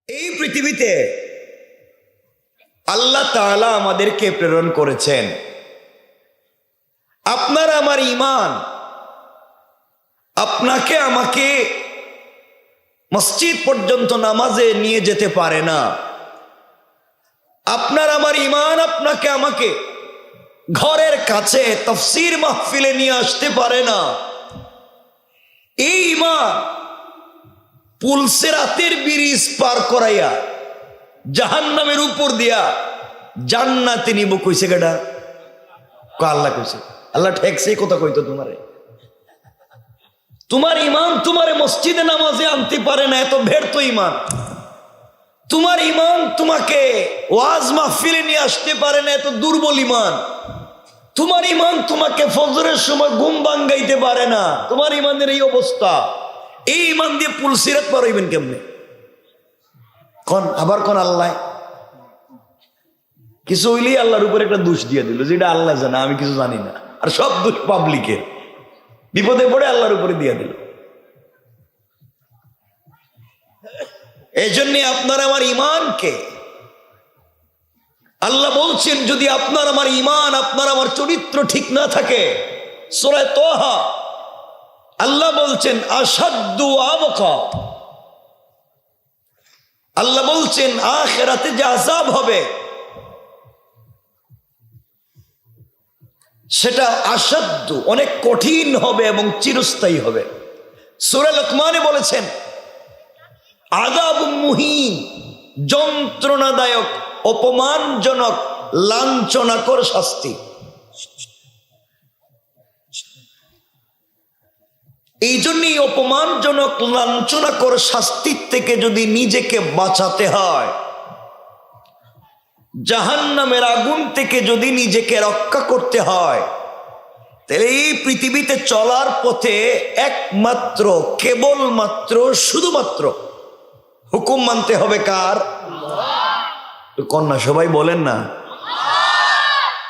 এই পৃথিবীতে আল্লাহ তাআলা আমাদেরকে প্রেরণ করেছেন। আপনার আমার ঈমান আপনাকে আমাকে মসজিদ পর্যন্ত নামাজে নিয়ে যেতে পারে না। আপনার আমার ঈমান আপনাকে আমাকে ঘরের কাছে তাফসীর মাহফিলে নিয়ে আসতে পারে না। এই ঈমান পুলসিরাতের ব্রিজ পার করাইয়া জাহান্নামের উপর দিয়া জান্নাতে নিব কইছে কেডা? আল্লাহ কইছে। আল্লাহ ঠেকছে কথা কইতো তোমারে? তোমার ঈমান তোমারে মসজিদে নামাজে আনতে পারে না, এত ব্যর্থ ঈমান। তোমার ঈমান তোমাকে ওয়াজ মাহফিলে নিয়ে আসতে পারে না, এত দুর্বল ঈমান। তোমার ঈমান তোমাকে ফজরের সময় ঘুম ভাঙ্গাইতে পারে না। তোমার ঈমানের এই অবস্থা, এই ঈমান দিয়ে পুলসিরাত পার হইবেন কেমনে? কোন আবার কোন আল্লাহ কিছু হইলেই আল্লাহর উপর একটা দোষ দিয়ে দিল, যেটা আল্লাহ জানে, আমি কিছু জানি না। আর সব দোষ পাবলিকের, বিপদে পড়ে আল্লাহর উপরে দিয়ে দিল। এই জন্য আপনার আমার ঈমানকে আল্লাহ বলছেন, যদি আপনার আমার ঈমান, আপনার আমার চরিত্র ঠিক না থাকে, সূরা তাহা আল্লাহ বলছেন আশাদ্দু আবকা। আল্লাহ বলছেন আখিরাতে যে আযাব হবে সেটা আশাদ্দ, অনেক কঠিন হবে এবং চিরস্থায়ী হবে। সূরা লুকমানে বলেছেন আযাবুম মুহিন, যন্ত্রণাদায়ক, অপমানজনক, লাঞ্ছনাকর শাস্তি। এই জন্যই অপমানজনক, লাঞ্ছনাকর শাস্তির থেকে যদি নিজেকে বাঁচাতে হয়, জাহান্নামের আগুন থেকে যদি নিজেকে রক্ষা করতে হয়, তাহলে এই পৃথিবীতে চলার পথে একমাত্র, কেবলমাত্র, শুধুমাত্র হুকুম মানতে হবে কার? কন্যা সবাই বলেন না।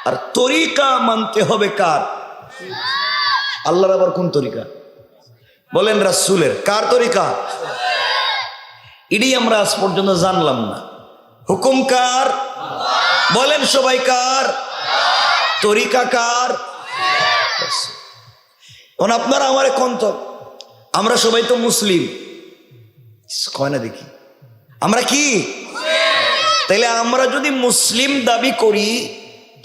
আর তরিকা মানতে হবে কার? আল্লাহর। আবার কোন তরিকা বলেন? রাসূলের। কার তরিকা? এটাই আমরা আজ পর্যন্ত জানলাম না। হুকুম কার? বলেন সবাই কার? তরিকা কার? আপনারা আমার কন্ত, আমরা সবাই তো মুসলিম, কয় না দেখি আমরা কি? তাইলে আমরা যদি মুসলিম দাবি করি,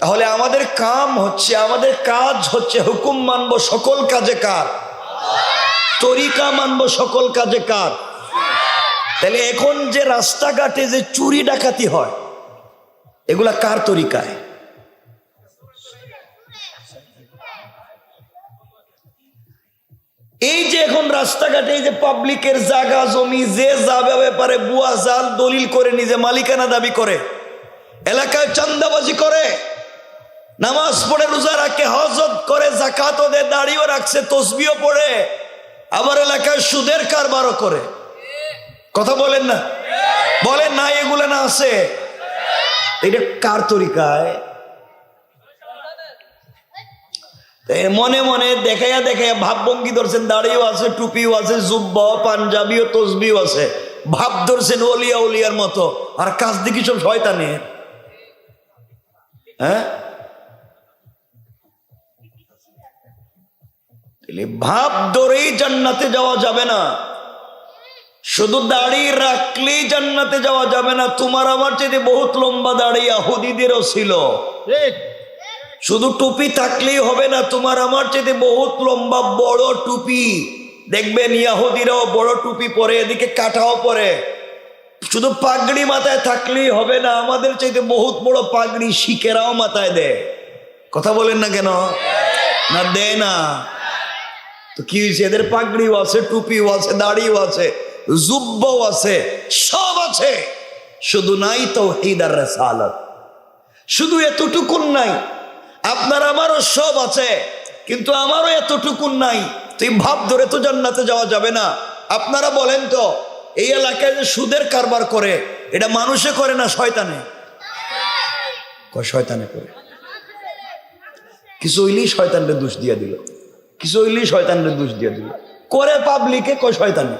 তাহলে আমাদের কাম হচ্ছে, আমাদের কাজ হচ্ছে হুকুম মানবো সকল কাজে কার? তরিকা মানবো সকল কাজে কার? তাহলে এখন যে রাস্তাঘাটে যে চুরি ডাকাতি হয়, এগুলা কার তরিকায়? এই যে এখন রাস্তাঘাটে এই যে পাবলিকের জায়গা জমি, যে যাবে ব্যাপারে বুয়া জাল দলিল করে নিজে মালিকানা দাবি করে, এলাকায় চাঁদাবাজি করে, নামাজ পড়ে, রোজা রাখে, হজত করে, যাকাতও দেয়, দাড়িও রাখছে, তসবিও পড়ে, আবার এলাকায় সুদের কারবারও করে। কথা বলেন না? বলেন না এগুলো না আছে? এটা কার তরিকায়? মনে মনে দেখাইয়া দেখাইয়া ভাবভঙ্গি ধরছেন, দাড়িও আছে, টুপিও আছে, জুব্বা, পাঞ্জাবিও, তসবিও আছে, ভাব ধরছেন ওলিয়া উলিয়ার মতো, আর কাজ দেখি সব শয়তানের। হ্যাঁ, ভাব ধরেই জান্নাতে যাওয়া যাবে না। শুধু দাড়ি রাখলেই জান্নাতে যাওয়া যাবে না। তোমার আমার চাইতে বহুত লম্বা দাড়ি ইহুদিদেরও ছিল। শুধু টুপি থাকলেই হবে না, তোমার আমার চাইতে বহুত লম্বা বড় টুপি দেখবেন ইহুদিরাও বড় টুপি পরে, এদিকে কাঁটাও পরে। শুধু পাগড়ি মাথায় থাকলেই হবে না, আমাদের চাইতে বহুত বড় পাগড়ি শিখেরাও মাথায় দেয়। কথা বলেন না কেন? না দেয় না তো কি হয়েছে? এদের পাগড়িও আছে, টুপিও আছে, দাড়িও আছে, জুব্বাও আছে, সব আছে, শুধু নাই তাওহীদ আর রিসালাত। শুধু এতটুকুন নাই। আপনার আমারও সব আছে, কিন্তু আমারও এতটুকুন নাই। তুই ভাব ধরে তো জান্নাতে যাওয়া যাবে না। আপনারা বলেন তো, এই এলাকায় যে সুদের কারবার করে, এটা মানুষে করে না শয়তানে? শয়তানে করে। কিছু হইলেই শয়তানরে দোষ দিয়ে দিল, কিছু হইলেই শয়তানরে দোষ দিয়ে দিল। করে পাবলিকে, কয় শয়তানে।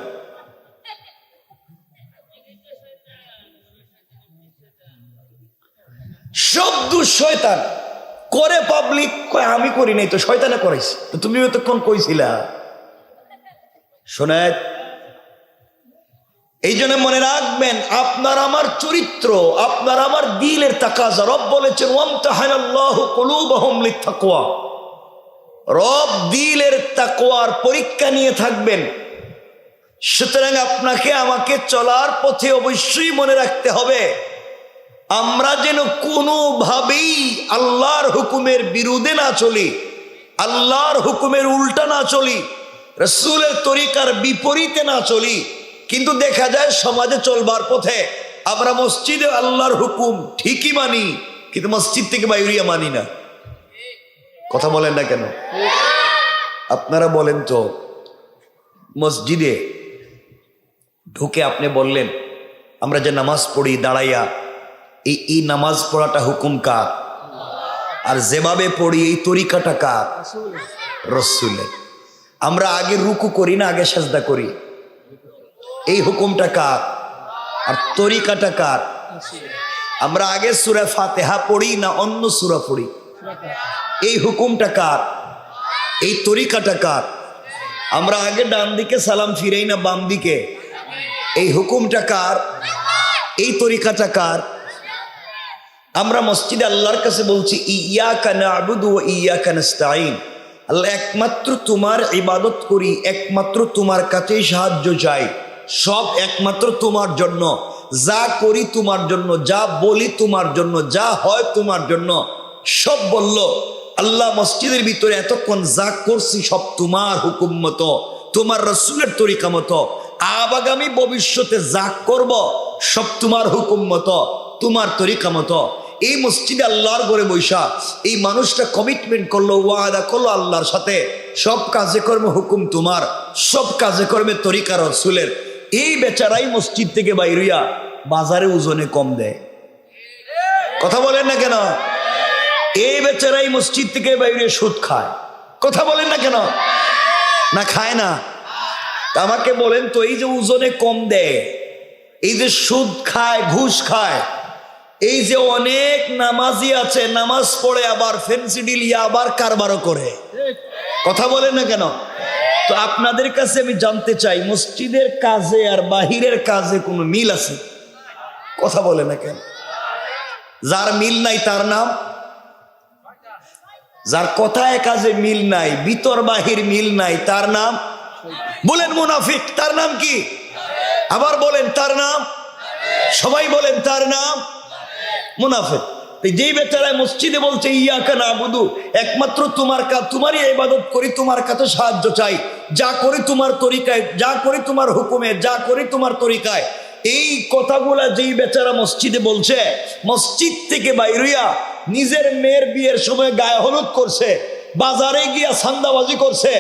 সব দোষ শয়তান করে। পাবলিক কয় আমি করি নাই, তো শয়তানে করাইছে। তো তুমি এতক্ষণ কইছিলা। শোনেন, এই জন্য মনে রাখবেন, আপনার আমার চরিত্র, আপনার আমার দিলের তাকাজা। রব বলেছেন ওয়ামতাহানাল্লাহু কুলুবাহুম লিত্তাকওয়া। রব দিলের তাকওয়ার পরীক্ষা নিয়ে থাকবেন। সুতরাং আপনাকে আমাকে চলার পথে অবশ্যই মনে রাখতে হবে, আমরা যেন কোনোভাবেই আল্লাহর হুকুমের বিরুদ্ধে না চলি, আল্লাহর হুকুমের উল্টা না চলি, রাসূলের তরিকার বিপরীতে না চলি। কিন্তু দেখা যায় সমাজে চলবার পথে আমরা মসজিদে আল্লাহর হুকুম ঠিকই মানি, কিন্তু মসজিদ থেকে বাইরিয়া মানি না। কথা বলেন না কেন? আপনারা বলেন তো, মসজিদে ঢুকে আপনি বললেন আমরা যে নামাজ পড়ি দাঁড়াইয়া, এই নামাজ পড়াটা হুকুম কার? আর যেভাবে পড়ি এই তরিকাটা কার? রাসূলের। আমরা আগে রুকু করি না আগে সাজদা করি? এই হুকুমটা কার? আর তরিকাটা কার? আমরা আগে সূরা ফাতিহা পড়ি না অন্য সূরা পড়ি? এই হুকুমটা কার? এই তরিকাটা কার? আমরা আগে ডান দিকে সালাম ফিরাই না বাম দিকে? এই হুকুমটা কার? এই তরিকাটা কার? আমরা মসজিদে আল্লাহর কাছে বলছি ইয়াকা না'বুদু ওয়া ইয়াকা নাস্তাঈন। আল্লাহ, একমাত্র তোমার ইবাদত করি, একমাত্র তোমার কাছেই সাহায্য চাই, সব একমাত্র তোমার জন্য, যা করি তোমার জন্য, যা বলি তোমার জন্য, যা হয় তোমার জন্য। সব বলল আল্লাহ মসজিদের ভিতরে এতক্ষণ যা করছি সব তোমার হুকুম মতো, তোমার রাসূলের তরিকা মতো। আগামী ভবিষ্যতে যা করব সব তোমার হুকুম মতো, তোমার তরিকা মতো। এই মসজিদে আল্লাহর ঘরে বৈশা এই মানুষটা কমিটমেন্ট করলো, ওয়াদা করলো আল্লাহর সাথে, সব কাজে কর্মে হুকুম তোমার, সব কাজে কর্মে তরিকা রাসূলের। এই বেচারাই মসজিদ থেকে বাইরিয়া বাজারে ওজনে কম দেয়। কথা বলেন না কেন? এই বেচারাই মসজিদ থেকে বাইরে সুদ খায়। কথা বলেন না কেন? না খায় না? আমাকে বলেন তো, এই যে ওজনে কম দেয়, এই যে সুদ খায়, ঘুষ খায়, এই যে অনেক নামাজি আছে নামাজ পড়ে আবার ফেন্সি ডিলিয়া আবার কারবারও করে। কথা বলেন না কেন? তো আপনাদের কাছে আমি জানতে চাই, মসজিদের কাজে আর বাহিরের কাজে কোনো মিল আছে? কথা বলে না কেন? যার মিল নাই তার নাম, যার কথায় কাজে মিল নাই, ভিতর বাহির মিল নাই, তার নাম বলেন মুনাফিক। তার নাম কি? আবার বলেন তার নাম, সবাই বলেন তার নাম মুনাফিক। যেই বেচারায় মসজিদে বলছে ইয়াকা না'বুদু, একমাত্র তোমার কাজ, তোমারই ইবাদত করি, তোমার কাছে সাহায্য চাই, যা করি তোমার তরিকায়, যা করি তোমার হুকুমে, যা করি তোমার তরিকায়, এই কথাগুলা যেই বেচারা মসজিদে বলছে, মসজিদ থেকে বাইরিয়া নিজের মেয়ের বিয়ের সময় গায়ে হলুদ করছে, বাজারে গিয়া চাঁদাবাজি করছে,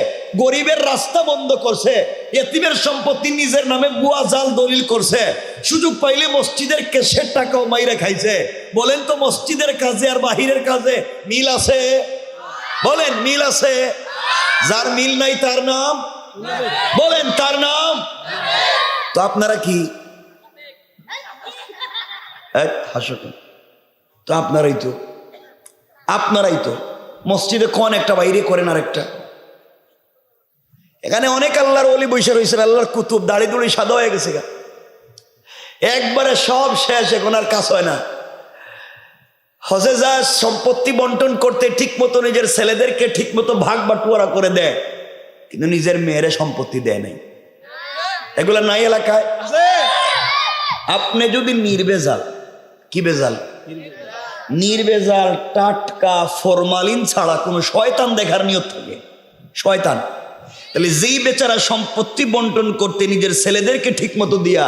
গরিবের রাস্তা বন্ধ করছে, এতিমের সম্পত্তি নিজের নামে বুয়া জাল দলিল করছে, সুযোগ পাইলে মসজিদের ক্যাশের টাকাও মাইরে খাইছে। বলেন তো মসজিদের কাজে আর বাহিরের কাজে মিল আছে? বলেন মিল আছে? যার মিল নাই তার নাম, বলেন তার নাম। তো আপনারা কি হাসো? তো আপনারাই তো মসজিদে কোন একটা বাইরে করেন আরেকটা। এখানে অনেক আল্লাহর ওলি বৈশা রয়েছেন, আল্লাহর কুতুব, দাড়ি দুড়ি সাদা হয়ে গেছে, একবারে সব শেষ, এখন আর কাজ হয় না। হজে যা সম্পত্তি বন্টন করতে ঠিক মতো নিজের ছেলেদেরকে ঠিক মতো ভাগ বাটুয়ারা করে দেয়, কিন্তু নিজের মেয়েরে সম্পত্তি দেয় নাই। এগুলা নাই এলাকায়? আপনি যদি নির্ভেজাল, কি ভেজাল? নির্ভেজাল টাটকা ফরমালিন ছাড়া কোনো শয়তান দেখার নিয়ত থাকে, শয়তান, তাহলে যেই বেচারা সম্পত্তি বন্টন করতে নিজের ছেলেদেরকে ঠিক মতো দিয়া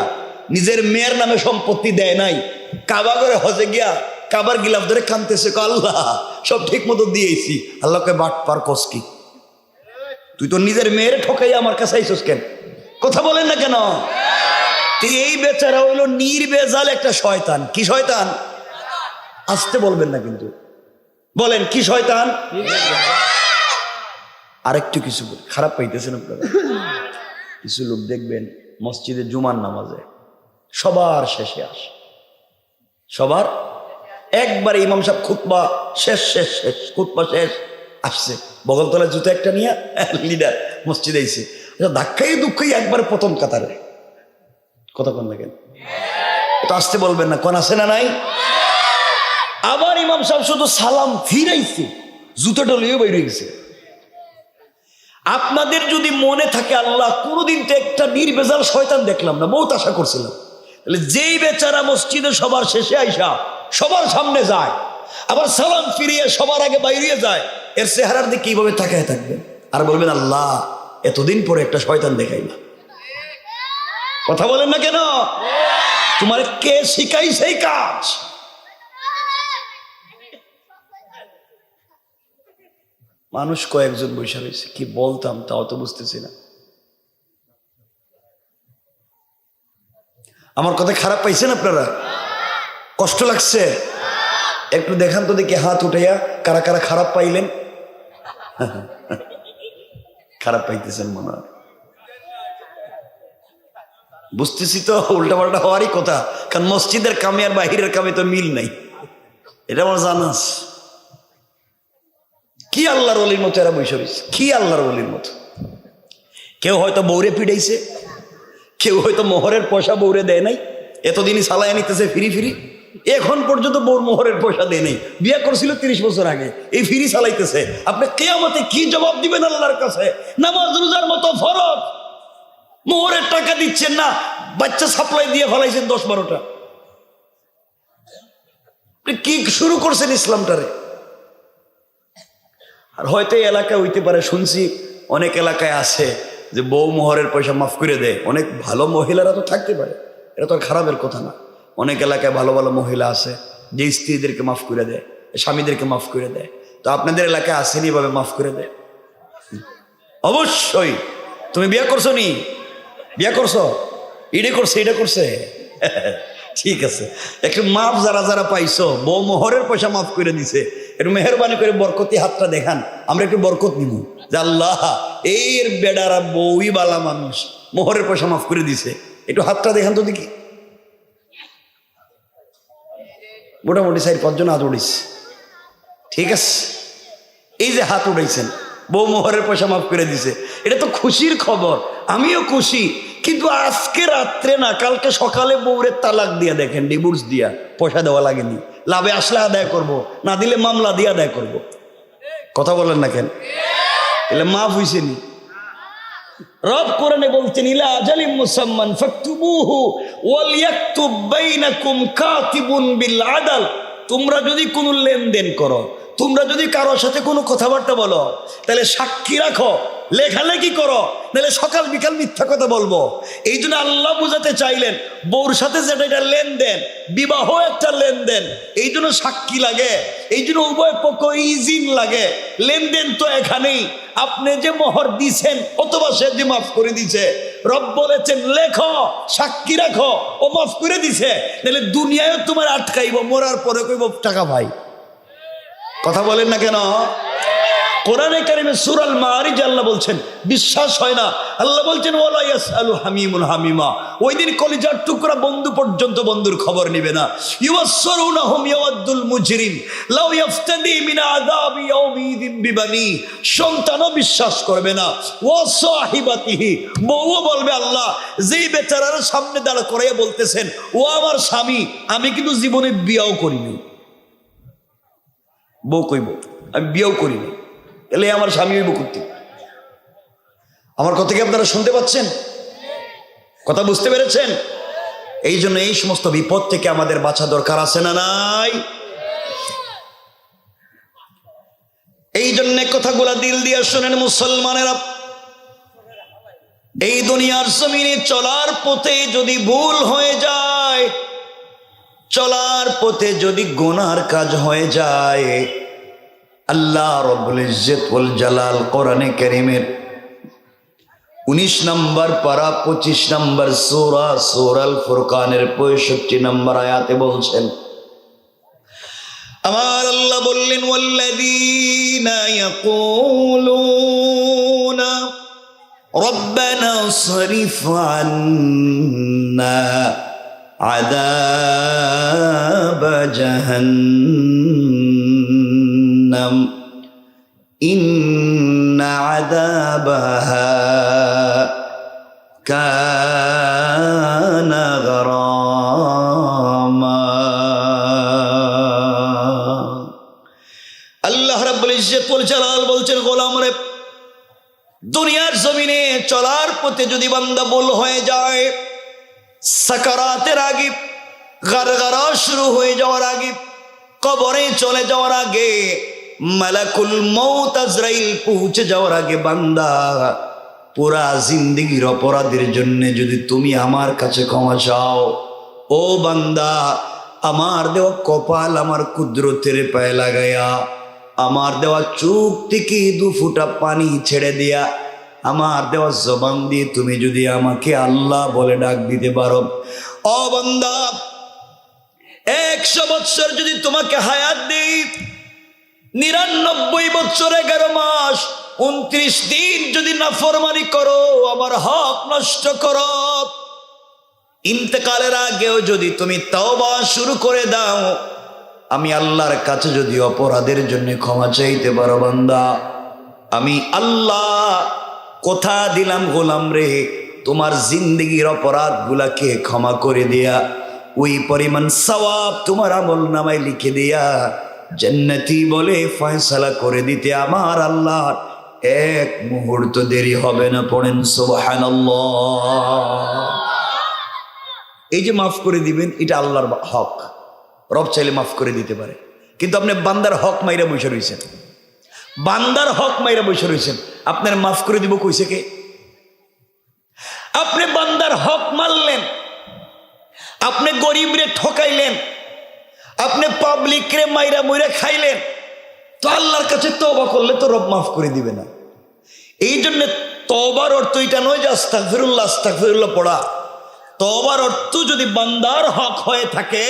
নিজের মেয়ের নামে সম্পত্তি দেয় নাই, কাবা করে হজে গিয়া কাবার গিলাফ ধরে কানতেছে, আল্লাহ সব ঠিক মতো দিয়েছি। আল্লাহকে বাট পার কস কি? তুই তো নিজের মেয়ের ঠকাই আমার কাছে আইসস কেন? কথা বলেন না কেন? এই বেচারা হইলো নির্ভেজাল একটা শয়তান। কি শয়তান? আসতে বলবেন না কিন্তু, বলেন কি শয়তান? আরেকটু কিছু খারাপ পাইতেছেন আপনারা? কিছু লোক দেখবেন মসজিদে জুমার নামাজে সবার শেষে আসে, সবার একবারে ইমাম সাহেব খুতবা শেষ শেষ শেষ খুতবা শেষ আসছে বগলতলায় জুতো একটা নিয়ে লিডার মসজিদে আইছে ধাক্কাই দুঃখাই একবারে প্রথম কাতারে কথা কোন লাগেন এটা আসতে বলবেন না কোন আছে না নাই আবার ইমাম সাহেব শুধু সালাম ফিরাইছে জুতোটা লিয়ে বাইরে গেছে আপনাদের যদি মনে থাকে আল্লাহ কোনোদিন তো একটা নির্বেজাল শয়তান দেখলাম না বহুত আশা করছিলাম তাহলে যেই বেচারা মসজিদে সবার শেষে আইসা সবার সামনে যায় আবার সালাম ফিরিয়ে সবার আগে বাইরে যায় এর চেহারার দিকে কিভাবে তাকায় থাকবেন আর বলবেন আল্লাহ এতদিন পরে একটা শয়তান দেখাই না কথা বলেন না কেন তোমার কে শিখাই সেই কাজ মানুষ কয়েকজন বৈশা রয়েছে কি বলতাম তাও তো বুঝতেছি না আমার কথা খারাপ পাইছেন আপনারা কষ্ট লাগছে একটু দেখান তো দেখি হাত উঠাইয়া কারা কারা খারাপ পাইলেন খারাপ পাইতেছেন মনে হয় বুঝতেছি তো উল্টাপাল্টা হওয়ারই কথা কারণ মসজিদের কামে আর বাহিরের কামে তো মিল নাই এটা আমার জানাস কি আল্লাহর ওলির মতো এরা বৈশা রয়েছে কি আল্লাহর ওলির মতো কেউ হয়তো বৌরে পিড়াইছে কেউ হয়তো মোহরের পয়সা বৌরে দেয় নাই এতদিনই সালায় নিতেছে ফিরি ফিরি এখন পর্যন্ত বউর মোহরের পয়সা দেয় নাই বিয়ে করছিল 30 বছর আগে এই ফিরি চালাইতেছে আপনি কিয়ামতে কি জবাব দিবেন আল্লাহর কাছে নামাজ রোজার মতো ফরজ মোহরের টাকা দিচ্ছেন না বাচ্চা সাপ্লাই দিয়ে ফলাইছেন 10-12টা কি শুরু করছেন ইসলামটারে আর হয়তো এই এলাকায় হইতে পারে শুনছি অনেক এলাকায় আছে যে বউ মোহরের পয়সা মাফ করে দেয় অনেক ভালো মহিলারা তো থাকতে পারে এটা তো আর খারাপের কথা না অনেক এলাকায় ভালো ভালো মহিলা আছে যে স্ত্রীদেরকে মাফ করে দেয় স্বামীদেরকে মাফ করে দেয় তো আপনাদের এলাকায় আসেনি এভাবে মাফ করে দেয় অবশ্যই তুমি বিয়ে করছো নি বিয়ে করছো এটা করছে এটা করছে ঠিক আছে একটু মাফ যারা যারা পাইছো বউ মোহরের পয়সা মাফ করে দিছে একটু মেহরবানি করে বরকতি হাতটা দেখান আমরা একটু বরকত নিব যে আল্লাহ এর বেডারা বউই বালা মানুষ মোহরের পয়সা মাফ করে দিছে একটু হাতটা দেখান তো দেখি মোটামুটি 4-5 জন হাত উড়িস ঠিক আছে এই যে হাত উঠাইছেন বউ মোহরের পয়সা মাফ করে দিছে এটা তো খুশির খবর আমিও খুশি কিন্তু আজকে রাত্রে না কালকে সকালে বউরে তালাক দিয়া দেখেন ডিভোর্স দিয়া পয়সা দেওয়া লাগেনি লাভে আসলে আদায় করব না দিলে মামলা দিয়ে আদায় করব কথা বলেন না কেন এলে মাফ হইছে নি রব কোরআনে বলছেন ইলা আজালিম মুসাম্মান ফাকতুবুহু ওয়াল ইয়াকতুব বাইনাকুম কাতিবুন বিল আদল তোমরা যদি কোনো লেনদেন করো তোমরা যদি কারোর সাথে কোনো কথাবার্তা বলো তাহলে সাক্ষী রাখো লেখালেখি করো নাহলে সকাল বিকাল মিথ্যা কথা বলবো এই জন্য আল্লাহ বুঝাতে চাইলেন বউর সাথে যেটা এটা লেনদেন বিবাহ একটা লেনদেন এই জন্য সাক্ষী লাগে এই জন্য উভয় পক্ষ ইজিন লাগে লেনদেন তো এখানেই আপনি যে মোহর দিছেন অথবা সে যে মাফ করে দিছে রব বলেছেন লেখো সাক্ষী রাখো ও মাফ করে দিছে নাহলে দুনিয়ায় তোমার আটকাইব মরার পরে কইব টাকা ভাই কথা বলেন না কেন কোরআনে কারিমে সূরা আল মাআরিজ আল্লাহ বলছেন বিশ্বাস হয় না আল্লাহ বলছেন ওয়ালা ইয়াসআলু হামিমুন হামিমা ওই দিন কলিজার টুকরা বন্ধু পর্যন্ত বন্ধুর খবর নেবে না ইউয়াসসিরুনাহুম ইয়াওয়াদুল মুজরিম লাউ ইফতাদি মিন আযাবি ইয়াউমিদিন বিবানি সন্তানও বিশ্বাস করবে না ওয়া সাহিবাতিহি বউও বলবে আল্লাহ যেই বেচারার সামনে দাঁড় করাইয়া বলতেছেন ও আমার স্বামী আমি কিন্তু জীবনে বিয়েও করিনি বউ কইব আমি বিয়েও করিনি এলে আমার স্বামী হইব করতে আমার কথা কি আপনারা শুনতে পাচ্ছেন কথা বুঝতে পেরেছেন এই জন্য এই সমস্ত বিপদ থেকে আমাদের বাঁচা দরকার আছে না নাই এই জন্য কথাগুলা দিল দিয়ে শোনেন মুসলমানেরা এই দুনিয়ার জমিনে চলার পথে যদি ভুল হয়ে যায় চলার পথে যদি গুনার কাজ হয়ে যায় আল্লাহ রব্বুল ইজ্জত ওয়াল জালাল কোরআনে কারীমের 19 নম্বর পারা 25 নম্বর সূরা সূরাল ফুরকানের 65 নম্বর আয়াতে বলছেন আমার আল্লাহ বললেন ওয়াল্লাযীনা ইয়াকুলুনা রব্বানা সরিফ আন্না আযাব জাহান্নাম ইন্না আযাবাহা কানা গরামা। আল্লাহ রাব্বুল ইজ্জত ওয়াল জালাল বলছেন, গোলাম রে, দুনিয়ার জমিনে চলার পথে যদি বান্দা ভুল হয়ে যায়, সাকারাতের আগে, গারগারা শুরু হয়ে যাওয়ার আগে, কবরে চলে যাওয়ার আগে, মালাকুল মউত আজরাইল পৌঁছে যাওয়ার আগে, বান্দা পুরা জিন্দেগির অপরাধের জন্য যদি তুমি আমার কাছে ক্ষমা চাও, ও বান্দা, আমার দেওয়া কপাল আমার কুদরতের পায়ে লাগাইয়া, আমার দেওয়া চোখ থেকে 2 ফোঁটা পানি ছেড়ে দিয়া, আমার দেওয়া জবান দিয়ে তুমি যদি আমাকে আল্লাহ বলে ডাক দিতে পারো, ও বান্দা, 100 বছর যদি তোমাকে হায়াত দিই, 99 বছর 11 মাস 29 দিন যদি নাফরমানি করো, আমার হক নষ্ট করো, ইন্তেকালের আগেও যদি তুমি তওবা শুরু করে দাও, আমি আল্লাহর কাছে যদি অপরাধের জন্য ক্ষমা চাইতে পারো, বান্দা, আমি আল্লাহ কথা দিলাম গোলাম রে, তোমার জিন্দেগির অপরাধ গুলাকে ক্ষমা করে দিয়া ওই পরিমাণ সওয়াব তোমার আমল নামায় লিখে দিয়া জান্নাতি বলে ফয়সালা করে দিতে আমার আল্লাহ এক মুহূর্ত দেরি হবে না। পড়েন সুবহানাল্লাহ। এই যে মাফ করে দিবেন, এটা আল্লাহর হক, রব চাইলে মাফ করে দিতে পারে, কিন্তু আপনি বান্দার হক মাইরা বসে রয়েছেন, বান্দার হক মাইরা বসে রয়েছেন, আপনার মাফ করে দিব কইছে কে? আপনি বান্দার হক মারলেন, আপনি গরিবরে ঠকাইলেন, আপনি পাবলিকরে মাইরা মইরা খাইলেন, তো আল্লাহর কাছে তওবা করলে তো রব মাফ করে দিবে না। এই জন্য তওবার অর্থ এটা নয় যে আস্তাগফিরুল্লাহ আস্তাগফিরুল্লাহ পড়া। তওবার অর্থ যদি বান্দার হক হয়ে থাকে,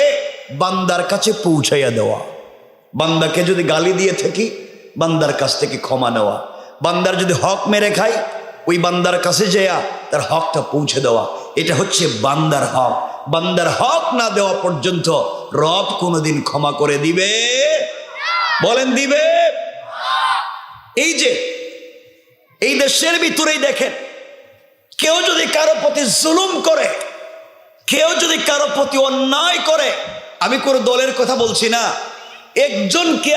বান্দার কাছে পৌঁছাইয়া দেওয়া, বান্দাকে যদি গালি দিয়ে থাকি, বান্দার কাছ থেকে ক্ষমা নেওয়া, বান্দার যদি হক মেরে খাই, ওই বান্দার কাছে যেয়া তার হকটা পৌঁছে দেওয়া, এটা হচ্ছে বান্দার হক। বান্দার হক না দেওয়া পর্যন্ত রব কোনোদিন ক্ষমা করে দিবে? বলেন দিবে? এই যে এই দেশের ভিতরেই দেখেন, কেউ যদি কারো প্রতি জুলুম করে, কেউ যদি কারো প্রতি অন্যায় করে, আমি কোনো দলের কথা বলছি না, একজনকে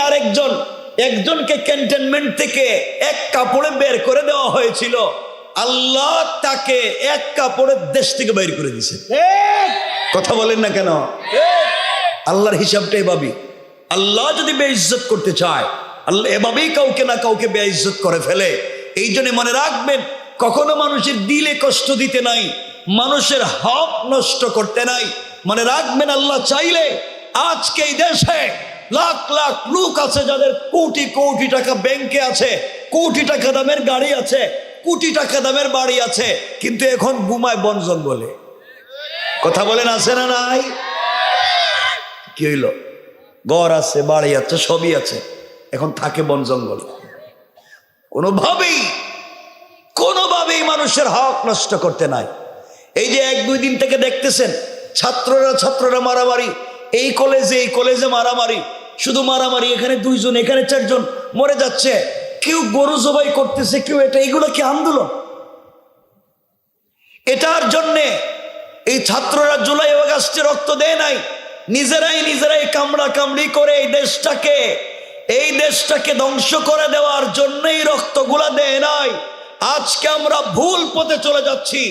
ক্যান্টনমেন্ট থেকে এক কাপড়ে বের করে দেওয়া হয়েছিল, আল্লাহ তাকে এক কাপড়ের দেশ থেকে বের করে দিয়েছে। কথা বলেন না কেন? আল্লাহর হিসাবটা এভাবেই। আল্লাহ যদি বেইজ্জত করতে চায়, আল্লাহ এভাবেই কাউকে না কাউকে বেইজ্জত করে ফেলে। এই জন্য মনে রাখবেন, কখনো মানুষের দিলে কষ্ট দিতে নাই, মানুষের হক নষ্ট করতে নাই। মনে রাখবেন, আল্লাহ চাইলে আজকে এই দেশে লাখ লাখ লোক আছে যাদের কোটি কোটি টাকা ব্যাংকে আছে, কোটি টাকা দামের গাড়ি আছে, কোটি টাকা দামের বাড়ি আছে, কিন্তু এখন ঘুমায় বন জঙ্গলে। কথা বলেন, আছে না নাই? কি হইল? ঘর আছে, বাড়ি আছে, সবই আছে, এখন থাকে বন জঙ্গল। কোনোভাবেই মানুষের হক নষ্ট করতে নাই। এই যে 1-2 দিন থেকে দেখতেছেন ছাত্ররা মারামারি, এই কলেজে মারামারি, শুধু মারামারি, এখানে 2 জন, এখানে 4 জন মরে যাচ্ছে, কেউ গরু জবাই করতেছে, কেউ এটা। এগুলো কি আন্দোলন? এটার জন্যে এই ছাত্ররা জুলাই আগস্টে রক্ত দেয় নাই, নিজেরাই কামড়া কামড়ি করে এই দেশটাকে ধ্বংস করে দেওয়ার জন্যই রক্তগুলা দেয় নাই। আজকে আমরা ভুল পথে চলে যাচ্ছি,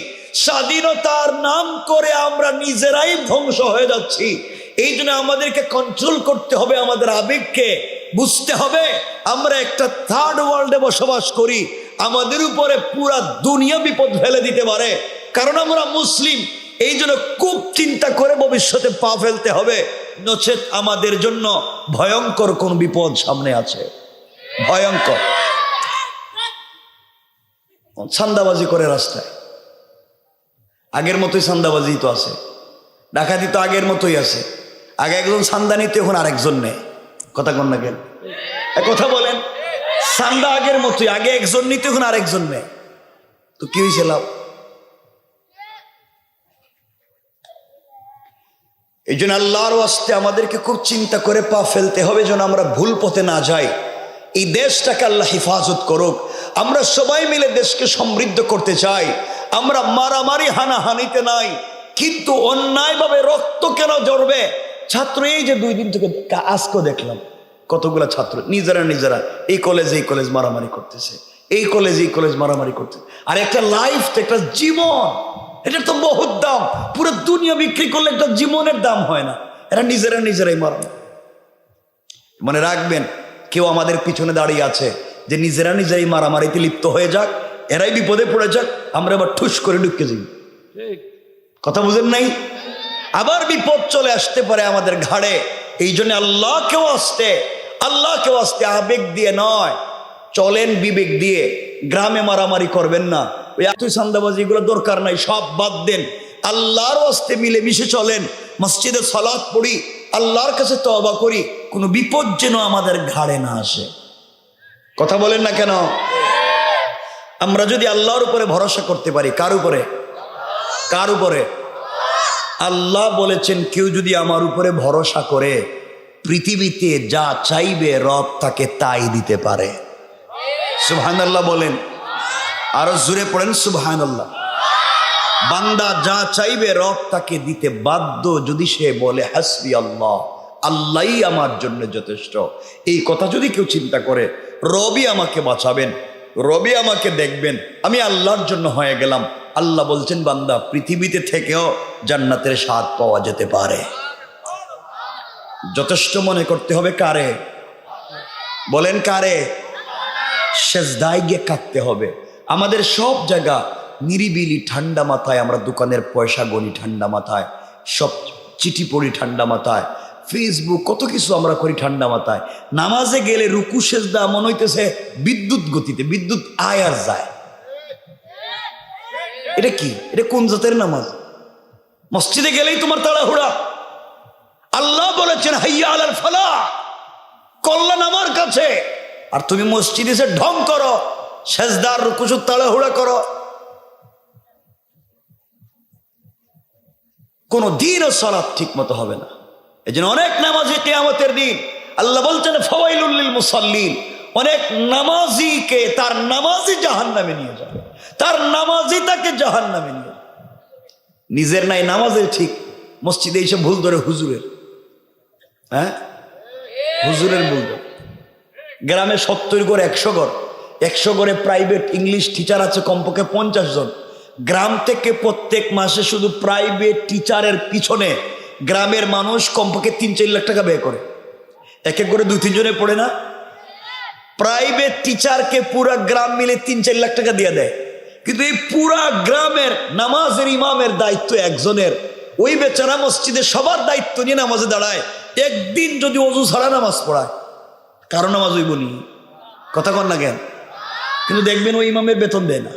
স্বাধীনতার নাম করে আমরা নিজেরাই ধ্বংস হয়ে যাচ্ছি। এই জন্য আমাদেরকে কন্ট্রোল করতে হবে, আমাদের আবেগকে বুঝতে হবে। আমরা একটা থার্ড ওয়ার্ল্ডে বসবাস করি, আমাদের উপরে পুরা দুনিয়া বিপদ ফেলে দিতে পারে, কারণ আমরা মুসলিম। এই জন্য খুব চিন্তা করে ভবিষ্যতে পা ফেলতে হবে, নচেত আমাদের জন্য ভয়ঙ্কর কোন বিপদ সামনে আছে, ভয়ঙ্কর। চাঁদাবাজি করে রাস্তায়, আগের মতোই চাঁদাবাজি তো আছে, ডাকাতি তো আগের মতোই আছে। আগে একজন চাঁদা নিতে, এখন আরেকজন নেই। কথা কন না কেন? কথা বলেন, চাঁদা আগের মতোই, আগে একজন নিতে, এখন আরেকজন নেই, তো কি হয়েছে লাভ? এই জন্য আল্লাহর ওয়াস্তে আমাদেরকে খুব চিন্তা করে পা ফেলতে হবে যেন আমরা ভুল পথে না যাই। এই দেশটাকে আল্লাহ হেফাজত করুক। আমরা সবাই মিলে দেশকে সমৃদ্ধ করতে চাই। আমরা মারামারি হানাহানিতে নাই, কিন্তু অন্যায়ভাবে রক্ত কেন ঝরবে? ছাত্র এই যে 2 দিন থেকে আজকেও দেখলাম কতগুলা ছাত্র নিজেরা এই কলেজ মারামারি করতেছে, এই কলেজ মারামারি করতেছে। আর একটা লাইফ তো, একটা জীবন, এটা তো বহুত দাম। পুরো দুনিয়া বিক্রি করলে একটা জীবনের দাম হয় না। এরা নিজেরাই মারামারি। মনে রাখবেন, কেউ আমাদের পিছনে দাঁড়িয়ে আছে যে নিজেরাই মারামারিতে লিপ্ত হয়ে যাক, এরাই বিপদে পড়ে যাক, আমরা আবার ঠুস করে ঢুকে যাই। কথা বুঝেন নাই? আবার বিপদ চলে আসতে পারে আমাদের ঘাড়ে। এই জন্য আল্লাহকেও আসতে আবেগ দিয়ে নয়, চলেন বিবেক দিয়ে। গ্রামে মারামারি করবেন না, ওই এতই সান্দাবাজি এগুলো দরকার নাই, সব বাদ দেন। আল্লাহর ওয়াস্তে মিলেমিশে চলেন, মসজিদে সালাত পড়ি, আল্লাহর কাছে তওবা করি, কোনো বিপদ যেন আমাদের ঘাড়ে না আসে। কথা বলেন না কেন? আমরা যদি আল্লাহর উপরে ভরসা করতে পারি, কার উপরে? আল্লাহ বলেছেন, কেউ যদি আমার উপরে ভরসা করে পৃথিবীতে যা চাইবে রব তাকে তাই দিতে পারে। সুবহানাল্লাহ বলেন, আরো জোরে পড়েন সুবহানাল্লাহ। বান্দা যা চাইবে রব তাকে দিতে বাধ্য, যদি সে বলে হাসবি আল্লাহ, আল্লাহই আমার জন্য যথেষ্ট। এই কথা যদি কেউ চিন্তা করে, রবই আমাকে বাঁচাবেন, রবি আমাকে দেখবেন, আমি আল্লাহর জন্য হয়ে গেলাম। আল্লাহ বলছেন, বান্দা পৃথিবীতে থেকেও জান্নাতের স্বাদ পাওয়া যেতে পারে। যথেষ্ট মনে করতে হবে কারে? বলেন কারে? সেজদায় গিয়ে কাঁদতে হবে। আমাদের সব জায়গা নিরিবিলি ঠান্ডা মাথায়, আমরা দোকানের পয়সা গনি ঠান্ডা মাথায়, সব চিঠি পড়ি ঠান্ডা মাথায়, ফেসবুক কত কিছু আমরা করি ঠান্ডা মাথায়। নামাজে গেলে রুকু সেজদা মনে হইতেছে বিদ্যুৎ গতিতে, বিদ্যুৎ আয় আর যায়। এটা কি? এটা কোন জাতের নামাজ? মসজিদে গেলেই তোমার তাড়াহুড়া। আল্লাহ বলেছেন হাইয়া আলাল ফালাহ, কল্যাণ আমার কাছে। আর তুমি মসজিদে এসে ঢং করো, সেজদার রুকুর তাড়াহুড়া করো। কোনো দিনও সালাত ঠিক মতো হবে না। এই জন্য অনেক নামাজি কিয়ামতের দিন আল্লাহ বলছেন ফাওয়াইলুল লিল মুসাল্লিন, অনেক নামাজিকে তার নামাজি জাহান্নামে নিয়ে যাবে, তার নামাজি তাকে জাহান্নামে নিয়ে যাবে। নিজের নাই নামাজের ঠিক, মসজিদে এসে ভুল ধরে হুজুরের, হুজুরের ভুল ধরে। গ্রামে 70 ঘর 100 ঘর, 100 ঘরে প্রাইভেট ইংলিশ টিচার আছে কমপক্ষে 50 জন। গ্রাম থেকে প্রত্যেক মাসে শুধু প্রাইভেট টিচারের পিছনে গ্রামের মানুষ কমপক্ষে 3-4 লাখ টাকা ব্যয় করে। এক করে 2-3 জনে পড়ে না? প্রাইভেট টিচারকে পুরা গ্রাম মিলে 3-4 লাখ টাকা দিয়ে দেয়। কিন্তু এই পুরা গ্রামের নামাজের ইমামের দায়িত্ব একজনের। ওই বেচারা মসজিদে সবার দায়িত্ব নিয়ে নামাজে দাঁড়ায়। একদিন যদি অজু ছাড়া নামাজ পড়ায়, কারো নামাজ হইব নি? কথা কন না কেন? কিন্তু দেখবেন ওই ইমামের বেতন দেয় না,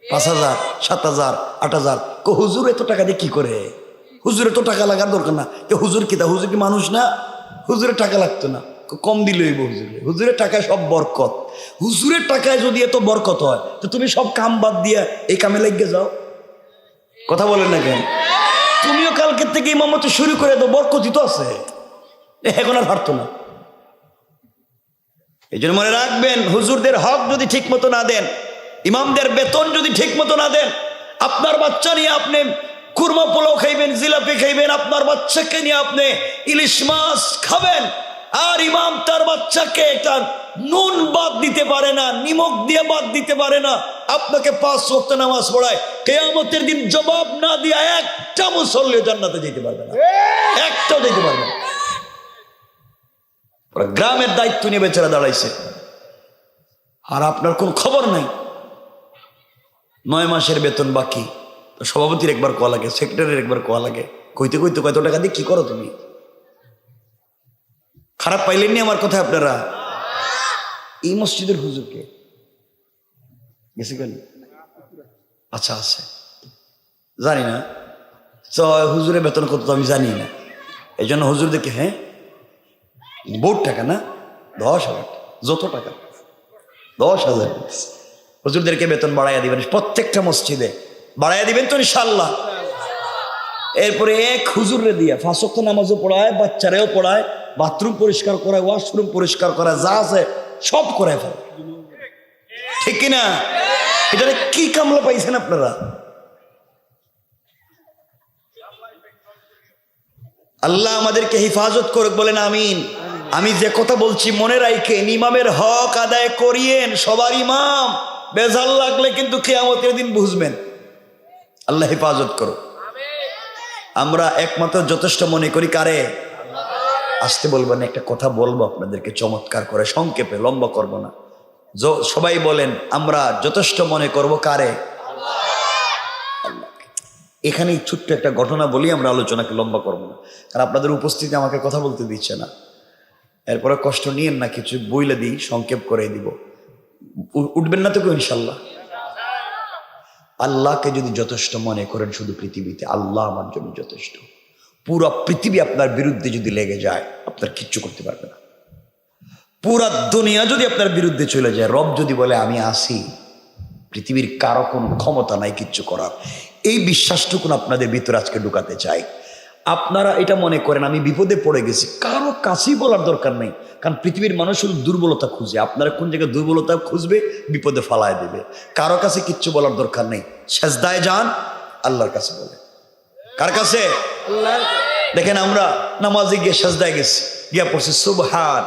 5,000, 7,000, 8,000। হুজুর এত টাকা দিয়ে কি করে? হুজুরে তো টাকা লাগার দরকার না। হুজুর কি তা? হুজুর কি মানুষ না? হুজুরের টাকা লাগতো না, কম দিলে হইব হুজুরে। হুজুরের টাকায় সব বরকত। হুজুরের টাকায় যদি এত বরকত হয়, তো তুমি সব কাম বাদ দিয়ে এই কামে লেগে যাও। কথা বলেন না কেন? তুমিও কালকের থেকে ইমামতি শুরু করে দাও, বরকতই তো আছে, এখন আর হারতো না। এই জন্য মনে রাখবেন, হুজুরদের হক যদি ঠিক মতো না দেন, ইমামদের বেতন যদি ঠিক মতো না দেন, আপনার বাচ্চা নিয়ে আপনি কুরমা পোলাও খাইবেন, জিলাপি খাইবেন, আপনার বাচ্চাকে নিয়ে আপনি ইলিশ মাছ খাবেন, আর ইমাম তার বাচ্চাকে একটা নুন বাদ দিতে পারে না, নিমক দিয়ে বাদ দিতে পারে না, আপনাকে 5 ওয়াক্ত নামাজ পড়ায়, কিয়ামতের দিন জবাব না দিয়া একটা মুসল্লি জান্নাতে যেতে পারবে না, একটাও যেতে পারবে না। গ্রামের দায়িত্ব নিয়ে বেচারা দাঁড়াইছে, আর আপনার কোন খবর নাই। 9 মাসের বেতন বাকি, সভাপতির একবার কোয়া লাগে, সেক্রেটারির একবার কোয়া লাগে, কইতে কইতে কত টাকা দিয়ে কি করো তুমি? খারাপ পাইলেননি আমার কথা আপনারা? এই মসজিদের হুজুরকে গেছে গেল, আচ্ছা আছে, জানি না তো হুজুরের বেতন কত তো আমি জানি না। এই জন্য হুজুরদেরকে, হ্যাঁ বহুত টাকা না, 10,000, যত টাকা 10,000 হুজুরদেরকে বেতন বাড়াইয়া দিবেন, প্রত্যেকটা মসজিদে বাড়াইয়া দিবেন তো ইনশাআল্লাহ। এরপরে এক হুজুরে দিয়া 5 ওয়াক্ত নামাজও পড়ায়, বাচ্চারেও পড়ায়, বাথরুম পরিষ্কার করায়, ওয়াশরুম পরিষ্কার করায়, যা আছে সব করায় ফেলে। ঠিক কিনা? এটা কি কামলা পাইছেন আপনারা? আল্লাহ আমাদেরকে হেফাজত করুক, বলেন আমিন। আমি যে কথা বলছি মনে রাখেন, ইমামের হক আদায় করিয়েন। সবার ইমাম, বেজাল লাগলে কিন্তু কিয়ামতের দিন বুঝবেন। আল্লাহ হেফাজত করো। আমরা একমাত্র যথেষ্ট মনে করি কারে? আসতে বলবেন, একটা কথা বলবো আপনাদেরকে চমৎকার করে, সংক্ষেপে, লম্বা করব না। সবাই বলেন, আমরা যথেষ্ট মনে করব কারে? এখানে ছোট্ট একটা ঘটনা বলি, আমরা আলোচনাকে লম্বা করব না, কারণ আপনাদের উপস্থিতি আমাকে কথা বলতে দিচ্ছে না। এরপরে কষ্ট নিয়েন না, কিছু বইলে দিই, সংক্ষেপ করে দিব। উঠবেন না তো কেউ ইনশাল্লাহ? আল্লাহকে যদি যথেষ্ট মনে করেন শুধু পৃথিবীতে, আল্লাহ আমার জন্য যথেষ্ট। পুরো পৃথিবী আপনার বিরুদ্ধে যদি লেগে যায়, আপনার কিচ্ছু করতে পারবে না। পুরা দুনিয়া যদি আপনার বিরুদ্ধে চলে যায়, রব যদি বলে আমি আসি, পৃথিবীর কারো কোনো ক্ষমতা নাই কিচ্ছু করার। এই বিশ্বাসটুকুন আপনাদের ভিতরে আজকে ঢুকাতে চাই। আপনারা এটা মনে করেন আমি বিপদে পড়ে গেছি, কারো কাছেই বলার দরকার নেই, কারণ পৃথিবীর মানুষ শুধু দুর্বলতা খুঁজে। আপনারা কোন জায়গায় দুর্বলতা খুঁজবে, বিপদে ফালায় দেবে। কারো কাছে কিচ্ছু বলার দরকার নেই। সেজদায় যান, আল্লাহর কাছে বলে। কার কাছে? দেখেন আমরা নামাজে গিয়ে সেজদায় গেছি, গিয়া পড়ছি সুবহান।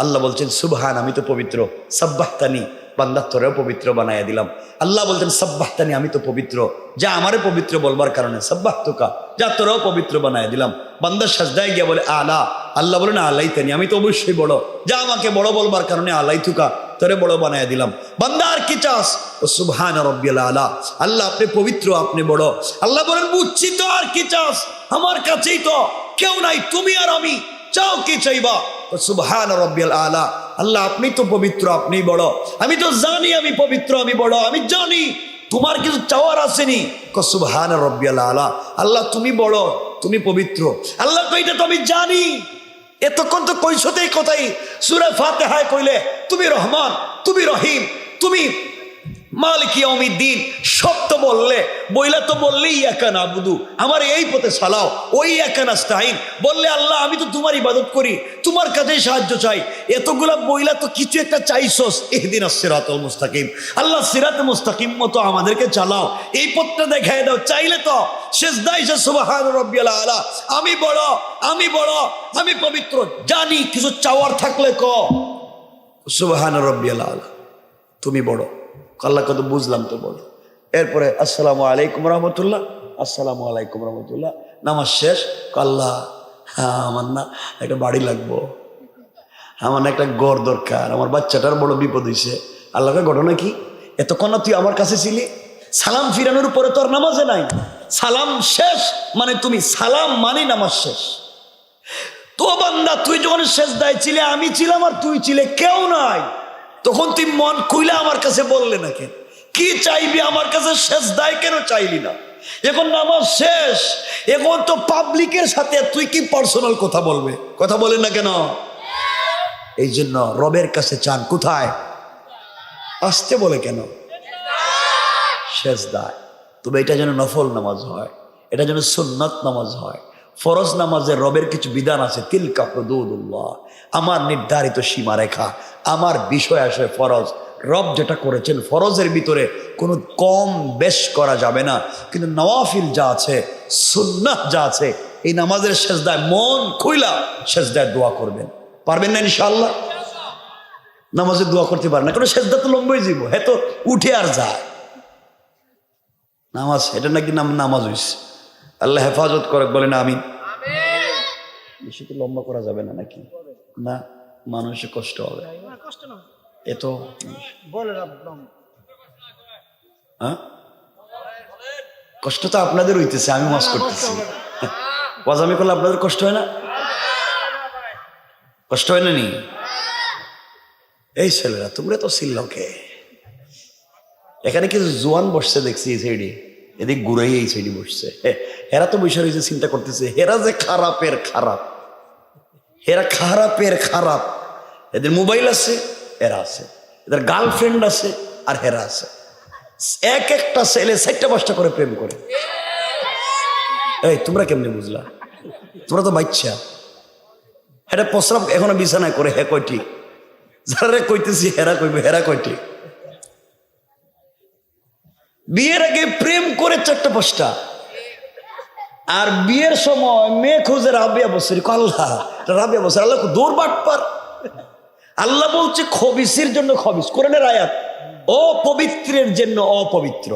আল্লাহ বলছেন সুবহান, আমি তো পবিত্র। সাব্বাহতানি, বান্দা তোরেও পবিত্র বানাইয়া দিলাম। আল্লাহ বলছেন সাব্বাহতানি, আমি তো পবিত্র, যা আমারে পবিত্র বলবার কারণে সাব্বাহতুকা, যা তোরাও পবিত্র বানাইয়া দিলাম। বান্দা সাজদায় গিয়া বলে আলা, আল্লাহ বলেন আলাইতানি, আমি তো অবশ্যই বড়, যা আমাকে বড় বলবার কারণে আলাইতুকা, তোরে বড় বানাইয়া দিলাম। বান্দা আর কি চাস? ও সুবহান রাব্বিয়াল আলা, আল্লাহ আপনি পবিত্র, আপনি বড়। আল্লাহ বলেন বুঝছি তো, আর কি চাস? আমার কাছেই তো কেউ নাই, তুমি আর আমি, চাও কি চাইবা? সুবহান রাব্বিয়াল আলা, আল্লাহ আপনি তো পবিত্র, আপনি বড়। আমি তো জানি আমি পবিত্র, আমি বড়, আমি জানি তোমার কিছু চাওয়ার আসেনি। সুবহান রাব্বিয়াল আলা, আল্লাহ তুমি বড়, তুমি পবিত্র। আল্লাহ তো এটা তো আমি জানি। এতক্ষণ তো কইছতেই কথাই সূরা ফাতিহায় কইলে তুমি রহমান, তুমি রহিম, তুমি মালিক ইয়াউমিদ্দিন, সব তো বললে, বইলা তো বললে ইয়াকা নাবুদু, আমার এই পথে চালাও, ওই ইয়াকা নাস্তাইন বললে আল্লাহ আমি তো তোমার ইবাদত করি, তোমার কাছেই সাহায্য চাই। এতগুলা বইলা তো কিছু একটা চাইছস, ইহদিনাস সিরাতাল মুস্তাকিম, আল্লাহ সিরাতে মুস্তাকিম মতো আমাদেরকে চালাও, এই পথটা দেখায় দাও। চাইলে তো সিজদায় এসে সুবহান রাব্বিয়াল আলা, আমি বড়, আমি বড়, আমি পবিত্র, জানি। কিছু চাওয়ার থাকলে ক সুবহান রাব্বিয়াল আলা, তুমি বড়। আল্লাহ কত বুঝলাম তো বলো। এরপরে আসসালামু আলাইকুম রহমতুল্লাহ, আসসালামু আলাইকুম রহমতুল্লাহ, নামাজ শেষ। আল্লাহ হ্যাঁ আমার না একটা বাড়ি লাগবো, আমার না একটা ঘর দরকার, আমার বাচ্চাটার বড় বিপদ হয়েছে। আল্লাহকে ঘটনা কি? এতক্ষণ তুই আমার কাছে ছিলি, সালাম ফিরানোর পরে তোর নামাজে নাই, সালাম শেষ মানে তুমি সালাম মানে নামাজ শেষ। তো বান্দা তুই যখন সেজদায় ছিলে, আমি ছিলাম আর তুই ছিলে, কেউ নাই, তখন তুই মন খুইলে আমার কাছে বললে না কেন? কি চাইবি আমার কাছে? সেজদায় কেন চাইলি না? এখন নামাজ শেষ, এখন তো পাবলিকের সাথে তুই কি পার্সোনাল কথা বলবে? কথা বলেন না কেন? এই জন্য রবের কাছে চান কোথায়? আসতে বলে কেন? সেজদায়। তবে এটা যেন নফল নামাজ হয়, এটা যেন সুন্নাত নামাজ হয়। ফরজ নামাজের রবের কিছু বিধান আছে, তিলকা হুদুদুল্লাহ, আমার নির্ধারিত সীমারেখা, আমার বিষয় আশয় ফরজ। রব যেটা করেছেন ফরজের ভিতরে কোনো কম বেশ করা যাবে না। কিন্তু নওয়াফিল যা আছে, সুন্নাহ যা আছে, এই নামাজের সেজদায় মন খুইলা সেজদায় দোয়া করবেন। পারবেন না ইনশাআল্লাহ? নামাজে দোয়া করতে পারেন না, কারণ সেজদা তো লম্বই জীব, হ্যাঁ তো উঠে আর যায় নামাজ, এটা নাকি নামাজ হইছে। আল্লাহ হেফাজত করে, বলেন আমিন। বেশি তো লম্বা করা যাবে না নাকি? না, মানুষের কষ্ট হবে। এত কষ্ট তো আপনাদের হইতেছে, আমি মাস করতেছি। ওয়াজ আমি করলে আপনাদের কষ্ট হয় না? কষ্ট হয় না নি? এই ছেলেরা তোমরা তো সিল্লকে, এখানে কিছু জোয়ান বসছে দেখছি এই সাইডে, এদিক ঘুরাই এই সাইডে বসছে। এরা তো বসে রয়েছে, চিন্তা করতেছে হেরা যে খারাপের খারাপ, এরা খারাপের খারাপ। এদের মোবাইল আছে, এরা আছে, এদের গার্লফ্রেন্ড আছে, আর হেরা আছে। এক একটা ছেলে 4টা 5টা করে প্রেম করে। এই তোমরা কেমনে বুঝলা? তোমরা তো বাচ্চা। এটা প্রস্রাব এখনো বিছানায় করে, হ্যাঁ কয় ঠিক। যারা কইতেছি হেরা কইবে, হেরা কয় ঠিক। বিয়ের আগে প্রেম করে 4টা 5টা, আর বিয়ের সময় মেয়ে খোঁজে রাবিয়া বছর। আল্লাহ, রাবিয়া বছর আল্লাহ দৌড় বাটপার। আল্লাহ বলছে খবিসের জন্য খবিস, কোরআনের আয়াত। অপবিত্রের জন্য অপবিত্র,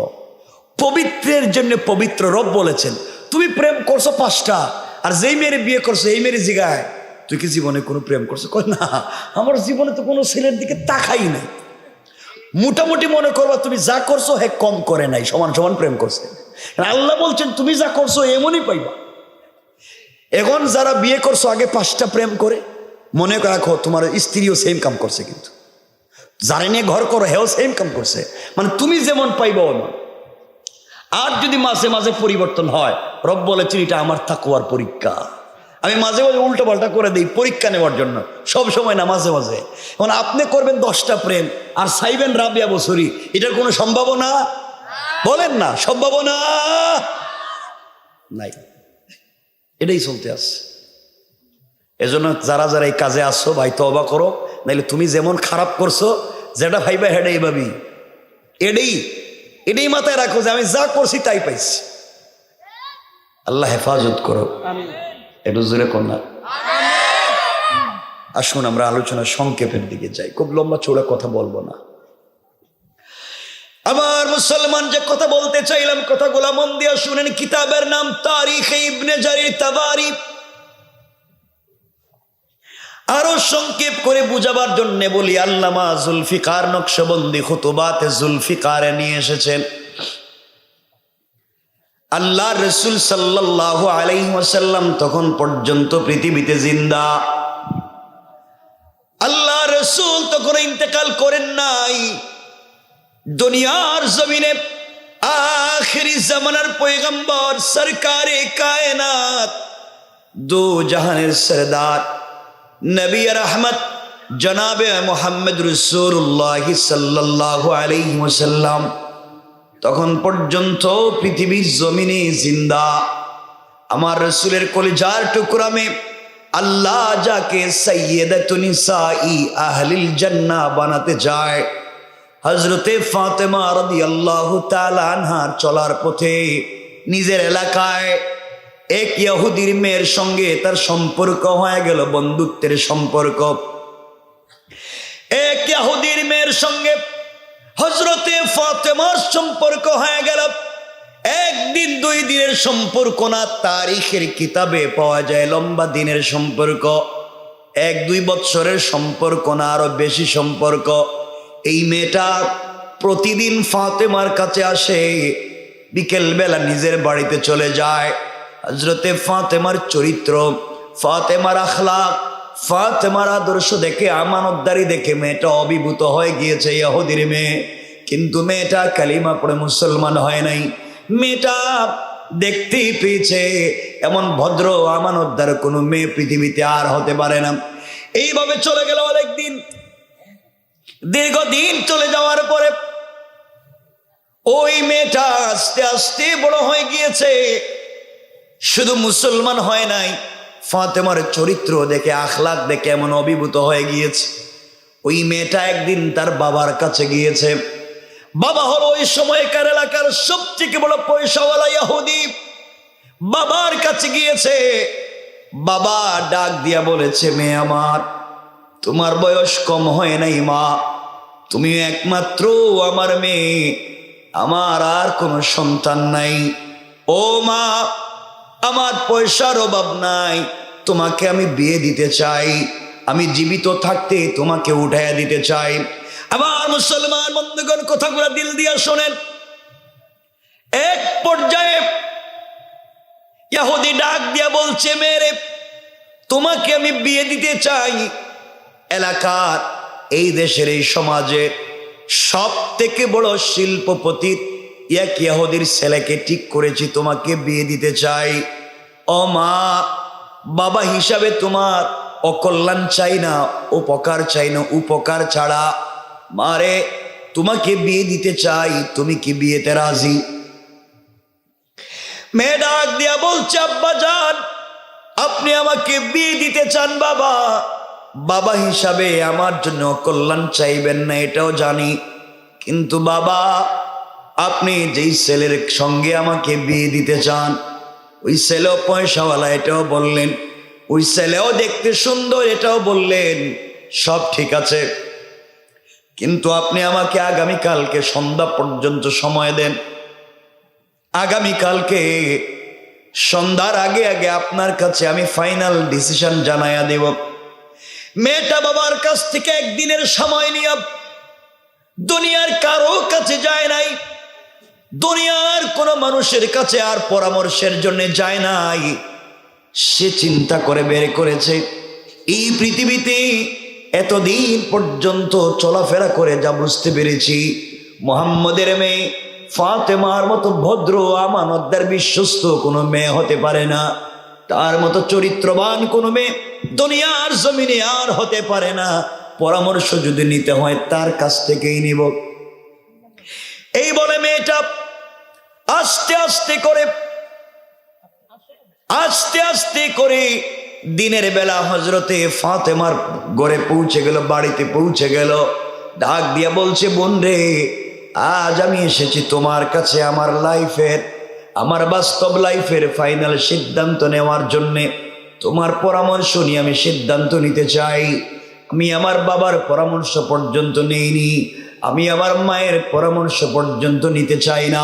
পবিত্রের জন্য পবিত্র। রব বলেছেন তুমি প্রেম করছো 5টা, আর যেই মেয়ের বিয়ে করছো এই মেয়ের জিগায় তুই কি জীবনে কোনো প্রেম করছো? কই না, আমার জীবনে তো কোনো ছেলের দিকে তাকাই নাই। মোটামুটি মনে করবা তুমি যা করছো হে কম করে নাই, সমান সমান প্রেম করছে। আল্লাহ বলছেন তুমি যা করছো এমনই পাইবা। এখন যারা বিয়ে করছো আগে 5টা প্রেম করে, মনে রাখো তোমার স্ত্রীও সেম কাম করছে, কিন্তু যারা নিয়ে ঘর করো হেও সেম কাম করছে। মানে তুমি যেমন পাইবা এমন। আর যদি মাঝে মাঝে পরিবর্তন হয়, রব বলেছেন এটা আমার তাকওয়ার পরীক্ষা। আমি মাঝে মাঝে উল্টো পাল্টা করে দিই পরীক্ষা নেওয়ার জন্য, সব সময় না, মাঝে মাঝে। এখন আপনি করবেন 10টা প্রেম আর চাইবেন রাবিয়া বছরই, এটার কোনো সম্ভাবনা বলেন না? সম্ভাবনা নাই, এটাই চলতে আসছে। এজন্য যারা যারা এই কাজে আসছো ভাই তওবা করো, নাইলে তুমি যেমন খারাপ করছো যেটা ভাইবা হেডাই ভাবি, এটাই মাথায় রাখো যে আমি যা করছি তাই পাইছি। আল্লাহ হেফাজত করো। একটু জোরে কন্যা। আসুন আমরা আলোচনা সংক্ষেপের দিকে যাই, খুব লম্বা চৌড়া কথা বলবো না। আমার মুসলমান যে কথা বলতে চাইলাম, কথাগুলা মন দিয়ে শুনেন। কিতাবের নাম তারিখে ইবনে জারির তাবারি। আরো সংক্ষেপ করে বুঝাবার জন্য বলি, আল্লামা জুলফিকার নকশবন্দি খুতুবাতে জুলফিকারে নিয়ে এসেছেন, আল্লাহ রসুল সাল্লাল্লাহু আলাইহি ওয়াসাল্লাম তখন পর্যন্ত পৃথিবীতে জিন্দা। আল্লাহ রসুল তখন ইন্তেকাল করেন নাই। দুনিয়ার জমিনে আখিরি জামানার পয়গম্বর সরকারে কায়নাত, দো জাহানের সরদার নবী রহমত জনাবে মুহাম্মদ রাসূলুল্লাহ সাল্লাল্লাহু আলাইহি ওয়াসাল্লাম তখন পর্যন্ত পৃথিবীর জমিনে জিন্দা। আমার রসুলের কলিজার টুকরামে আল্লাহ যাকে সাইয়্যিদাতুন নিসাই আহলিল জান্নাহ বানাতে যায়, হযরতে ফাতেমা রাদিয়াল্লাহু তাআলা আনহার চলার পথে নিজের এলাকায় এক ইহুদির মেয়ের সঙ্গে তার সম্পর্ক হয়ে গেল, বন্ধুত্বের সম্পর্ক। এক ইহুদির মেয়ের সঙ্গে হযরতে ফাতেমার সম্পর্ক হয়ে গেল। একদিন 2 দিনের সম্পর্ক না, তারিখের কিতাবে পাওয়া যায় লম্বা দিনের সম্পর্ক। 1-2 বছরের সম্পর্ক না, আরো বেশি সম্পর্ক। এই মেয়েটা প্রতিদিন ফাতেমার কাছে আসে, বিকেল বেলা নিজের বাড়িতে চলে যায়। হযরতে ফাতেমার চরিত্র, ফাতেমার আখলাক, ফাতেমার আদর্শ দেখে, আমানতদারি দেখে মেয়েটা অভিভূত হয়ে গিয়েছে। ইহুদির মেয়ে, কিন্তু মেয়েটা কালিমা পড়ে মুসলমান হয় নাই। মেয়েটা দেখতেই পেয়েছে এমন ভদ্র আমানতদার কোনো মেয়ে পৃথিবীতে আর হতে পারে না। এইভাবে চলে গেল অনেকদিন। দীর্ঘদিন চলে যাওয়ার পরে ওই মেয়েটা আস্তে আস্তে বড় হয়ে গিয়েছে। শুধু মুসলমান হয় নাই, ফাতেমার চরিত্র দেখে, আখলাক দেখে এমন অভিভূত হয়ে গিয়েছে। ওই মেয়েটা একদিন তার বাবার কাছে গিয়েছে। বাবা হলো ওই সময়কার এলাকার সবথেকে বড় পয়সাওয়ালা ইহুদি। বাবার কাছে গিয়েছে। বাবা ডাক দিয়া বলেছে, মেয়ে আমার, তোমার বয়স কম হয় নাই মা, তুমি একমাত্র আমার মেয়ে, আমার আর কোনো সন্তান নাই। ও মা, আমার পয়সার অভাব নাই, তোমাকে আমি বিয়ে দিতে চাই, আমি জীবিত থাকতে তোমাকে উঠাইয়া দিতে চাই। আমার মুসলমান বন্ধুগণ, কথাগুলো দিল দিয়া শোনেন। এক পর্যায়ে ইহুদি ডাক দিয়া বলছে, মেরে তোমাকে আমি বিয়ে দিতে চাই। এলাকার, এই দেশের, এই সমাজে সব থেকে বড় শিল্পপতি এক ইহুদির ছেলেকে ঠিক করেছি, তোমাকে বিয়ে দিতে চাই। ও মা, বাবা হিসাবে তোমার অকল্যাণ চাই না, উপকার চাই না, উপকার ছাড়া। মারে, তোমাকে বিয়ে দিতে চাই, তুমি কি বিয়েতে রাজি? মেয়ে ডাক দিয়া বলছে, আব্বা জান, আপনি আমাকে বিয়ে দিতে চান বাবা, বাবা হিসাবে আমার জন্য কল্যাণ চাইবেন না এটাও জানি, কিন্তু বাবা আপনি যেই ছেলের সঙ্গে আমাকে বিয়ে দিতে চান ওই ছেলেও পয়সাওয়ালা এটাও বললেন, ওই ছেলেও দেখতে সুন্দর এটাও বললেন, সব ঠিক আছে, কিন্তু আপনি আমাকে আগামীকালকে সন্ধ্যা পর্যন্ত সময় দেন, আগামীকালকে সন্ধ্যার আগে আগে আপনার কাছে আমি ফাইনাল ডিসিশন জানাইয়া দেব। মেয়েটা বাবার কাছ থেকে একদিনের সময় নিয়ে দুনিয়ার কারো কাছে যায় নাই, দুনিয়ার কোনো মানুষের কাছে আর পরামর্শের জন্য যায় নাই। সে চিন্তা করে বের করেছে, এই পৃথিবীতে এতদিন পর্যন্ত চলাফেরা করে যা বুঝতে পেরেছি, মুহাম্মদের মেয়ে ফাতেমার মতো ভদ্র আমানতদার বিশ্বস্ত কোনো মেয়ে হতে পারে না, তার মতো চরিত্রবান কোনো মেয়ে দুনিয়ার জমিনে আর হতে পারে না। পরামর্শ যদি নিতে হয় তার কাছ থেকেই নিব। এই বলে মেয়েটা আস্তে আস্তে করে দিনের বেলা হযরতে ফাতেমার ঘরে পৌঁছে গেল, বাড়িতে পৌঁছে গেল। ডাক দিয়া বলছে, বোন রে, আজ আমি এসেছি তোমার কাছে আমার বাস্তব লাইফের ফাইনাল সিদ্ধান্ত নেওয়ার জন্যে। তোমার পরামর্শ নিয়ে আমি সিদ্ধান্ত নিতে চাই। আমি আমার বাবার পরামর্শ পর্যন্ত নেইনি, আমি আমার মায়ের পরামর্শ পর্যন্ত নিতে চাই না,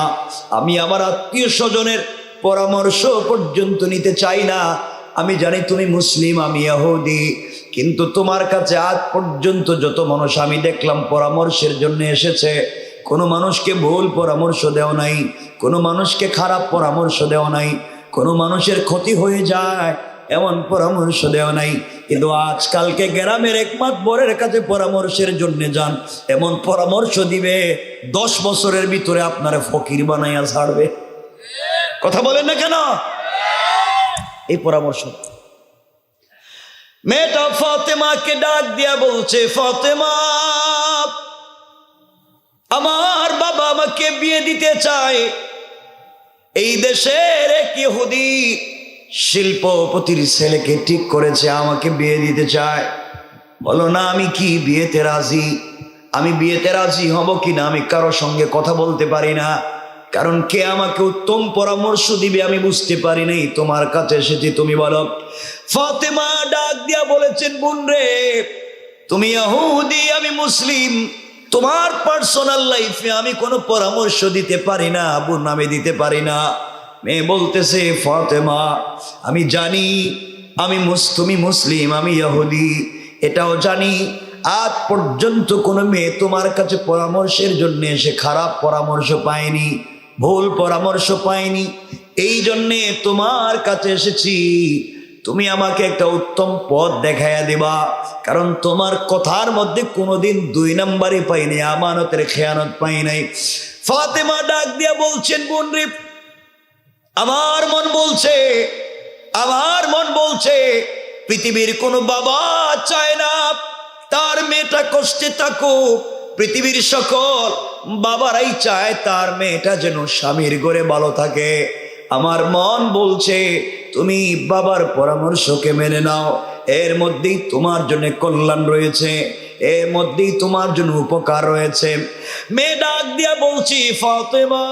আমি আমার আত্মীয় স্বজনের পরামর্শ পর্যন্ত নিতে চাই না। আমি জানি তুমি মুসলিম, আমি ইহুদি, কিন্তু তোমার কাছে আজ পর্যন্ত যত মানুষ আমি দেখলাম পরামর্শের জন্য এসেছে, কোনো মানুষকে ভুল পরামর্শ দেওয়া নাই, কোনো মানুষকে খারাপ পরামর্শ দেওয়া নাই, কোনো মানুষের ক্ষতি হয়ে যায় এমন পরামর্শ দেওয়া নাই। কিন্তু আজকালকে গ্রামের একমাত্র বরের কাছে পরামর্শের জন্য যান, এমন পরামর্শ দিবে 10 বছরের ভিতরে আপনারা ফকির বানাইয়া ছাড়বে। কথা বলেন না কেন? এই পরামর্শ। মেয়েটা ফাতেমাকে ডাক দিয়া বলছে, ফাতেমা, আমার বাবা আমাকে বিয়ে দিতে চায়, এই দেশের এক ইহুদি শিল্পপতির ছেলেকে ঠিক করেছে, আমাকে বিয়ে দিতে চায়। বলো না আমি কি বিয়েতে রাজি? আমি বিয়েতে রাজি হব কিনা আমি কারো সঙ্গে কথা বলতে পারি না, কারণ কে আমাকে উত্তম পরামর্শ দিবে আমি বুঝতে পারি নাই, তোমার কাছে এসেছি, তুমি বলো। ফাতেমা ডাক দিয়া বলেছেন, বোন রে, তুমি ইহুদি, আমি মুসলিম, তোমার পার্সোনাল লাইফে আমি কোনো পরামর্শ দিতে পারি না বোন, আমি দিতে পারি না। মেয়ে বলতেছে, ফাতেমা, আমি জানি তুমি মুসলিম, আমি ইহুদি, এটাও জানি। আজ পর্যন্ত কোনো মেয়ে তোমার কাছে পরামর্শের জন্য এসে খারাপ পরামর্শ পায়নি, ভুল পরামর্শ পায়নি, এই জন্যে তোমার কাছে এসেছি। তুমি আমাকে একটা উত্তম পথ দেখাইয়া দিবা, কারণ তোমার কথার মধ্যে কোনোদিন 2 নাম্বারই পাইনি, আমানতের খেয়ানত পাই নাই। ফাতেমা ডাক দিয়া বলছেন, বোন রে, আমার মন বলছে পৃথিবীর কোনো বাবা চায় না তার মেয়েটা কষ্টে থাকুক, পৃথিবীর সকল বাবারাই চায় তার মেয়েটা যেন স্বামীর ঘরে ভালো থাকে। আমার মন বলছে তুমি বাবার পরামর্শকে মেনে নাও, এর মধ্যেই তোমার জন্য কল্যাণ রয়েছে, এর মধ্যেই তোমার জন্য উপকার রয়েছে। মেয়ে ডাক দিয়া বলছি, ফাতেমা,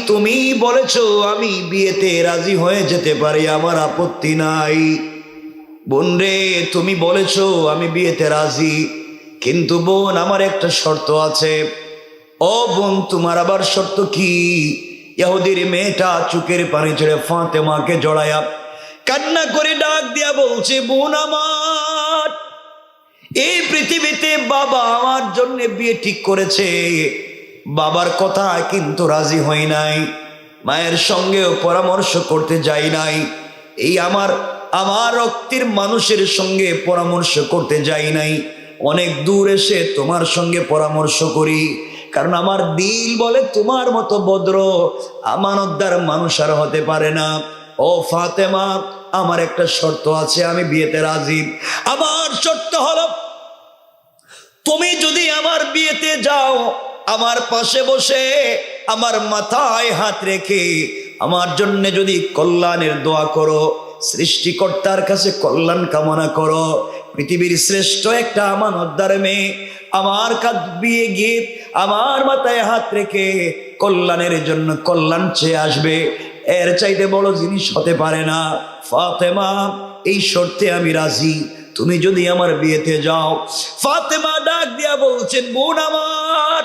তুমি বলেছো আমি বিয়েতে রাজি হয়ে যেতে পারি, আমার আপত্তি নাই। বোন রে, তুমি বলেছো আমি বিয়েতে রাজি, কিন্তু বোন আমার একটা শর্ত আছে। ও বোন, তোমার আবার শর্ত কি? ইহুদির মেয়েটা চোখের পানি ছেড়ে ফাতেমাকে জড়ায়া কান্না করে ডাক দিয়া বলছে, বোন আমার, এই পৃথিবীতে বাবা আমার জন্য বিয়ে ঠিক করেছে, বাবার কথা কিন্তু রাজি হই নাই, মায়ের সঙ্গেও পরামর্শ করতে যাই নাই, এই আমার রক্তের মানুষের সঙ্গে পরামর্শ করতে যাই নাই, অনেক দূর এসে তোমার সঙ্গে পরামর্শ করি, কারণ আমার দিল বলে তোমার মতো ভদ্র আমানতদার মানুষ আর হতে পারে না। ও ফাতেমা, আমার একটা শর্ত আছে, আমি বিয়েতে রাজি। আমার শর্ত হলো, তুমি যদি আমার বিয়েতে যাও আমার পাশে বসে আমার মাথায় হাত রেখে আমার জন্য যদি কল্যাণের দোয়া করো, সৃষ্টিকর্তার কাছে কল্যাণ কামনা করো। পৃথিবীর শ্রেষ্ঠ একটা আমানতদার মেয়ে আমার কাঁধ বিয়ে গিয়ে আমার মাথায় হাত রেখে কল্যাণের জন্য কল্যাণ চেয়ে আসবে, এর চাইতে বড় জিনিস হতে পারে না। ফাতেমা, এই শর্তে আমি রাজি, তুমি যদি আমার বিয়েতে যাও। ফাতেমা ডাক দিয়া বলছেন, বোন আমার,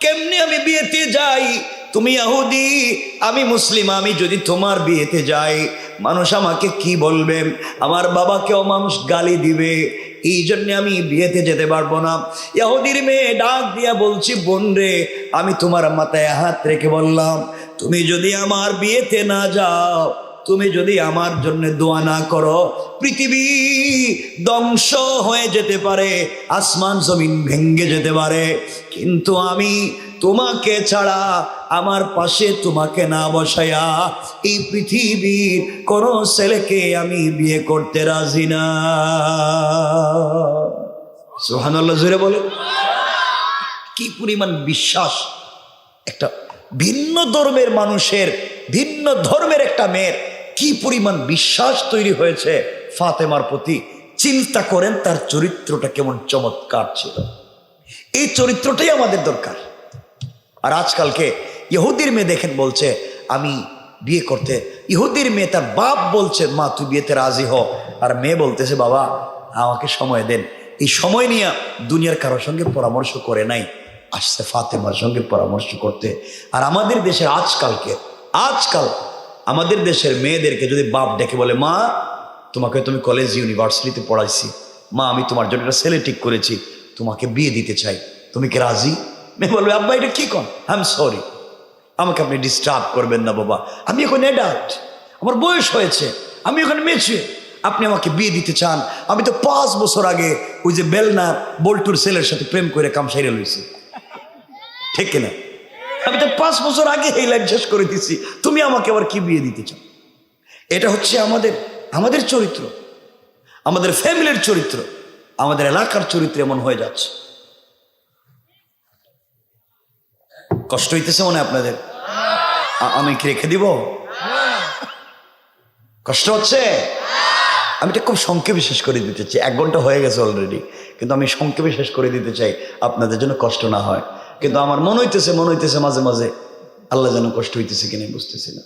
কেমনে আমি বিয়েতে যাই? তুমি ইহুদি, আমি মুসলিম, আমি যদি তোমার বিয়েতে যাই মানুষ আমাকে কি বলবে? আমার বাবাকেও মানুষ গালি দিবে, এই জন্য আমি বিয়েতে যেতে পারবো না। ইহুদির মেয়ে ডাক দিয়া বলছি, বোন রে, আমি তোমার মাথায় হাত রেখে বললাম, তুমি যদি আমার বিয়েতে না যাও, তুমি যদি আমার জন্য দোয়া না করো, পৃথিবী ধ্বংস হয়ে যেতে পারে, আসমান জমিন ভেঙে যেতে পারে, কিন্তু আমি তোমাকে ছাড়া, আমার পাশে তোমাকে না বসায়া এই পৃথিবীর কোনো ছেলেকে আমি বিয়ে করতে রাজি না। সুবহানাল্লাহ, জোরে বলে। কি পরিমাণ বিশ্বাস! একটা ভিন্ন ধর্মের মানুষের, ভিন্ন ধর্মের একটা মেয়ের কি পরিমাণ বিশ্বাস তৈরি হয়েছে ফাতেমার প্রতি। চিন্তা করেন তার চরিত্রটা কেমন চমৎকার ছিল। এই চরিত্রটাই আমাদের দরকার। আর আজকালকে ইহুদির মেয়ে দেখেন বলছে আমি বিয়ে করতে, ইহুদির মেয়ে তার বাপ বলছে মা তুই বিয়েতে রাজি হ, আর মেয়ে বলতেছে বাবা আমাকে সময় দেন। এই সময় নিয়ে দুনিয়ার কারোর সঙ্গে পরামর্শ করে নাই, আসছে ফাতেমার সঙ্গে পরামর্শ করতে। আর আমাদের দেশের আজকাল আমাদের দেশের মেয়েদেরকে যদি বাপ ডেকে বলে মা তোমাকে তুমি কলেজ ইউনিভার্সিটিতে পড়াইছি, মা আমি তোমার জন্য একটা ছেলে ঠিক করেছি, তোমাকে বিয়ে দিতে চাই, তুমি কি রাজি? মেয়ে বলবে আব্বা এটা কি কন? আই এম সরি, আমাকে আপনি ডিস্টার্ব করবেন না বাবা, আমি এখন অ্যাডাল্ট, আমার বয়স হয়েছে, আমি এখন মেচুর, আপনি আমাকে বিয়ে দিতে চান? আমি তো 5 বছর আগে ওই যে বেলনা বল্টুর ছেলের সাথে প্রেম করে কাম সাইরে লইছি, ঠিক কিনা? আমি তো 5 বছর আগে এই লাইফ শেষ করে দিচ্ছি, তুমি আমাকে আবার কি বিয়ে দিতে চাও? এটা হচ্ছে আমাদের চরিত্র, আমাদের ফ্যামিলির চরিত্র, আমাদের এলাকার চরিত্র এমন হয়ে যাচ্ছে। কষ্ট হইতেছে মনে আপনাদের? আমি কি রেখে দিব? কষ্ট হচ্ছে? আমি এটা খুব সংক্ষেপে শেষ করে দিতে চাই, 1 ঘন্টা হয়ে গেছে অলরেডি, কিন্তু আমি সংক্ষেপে শেষ করে দিতে চাই আপনাদের জন্য কষ্ট না হয়। কিন্তু আমার মনে হইতেছে মাঝে মাঝে আল্লাহ যেন কষ্ট হইতেছে কিনা বুঝতেছি না।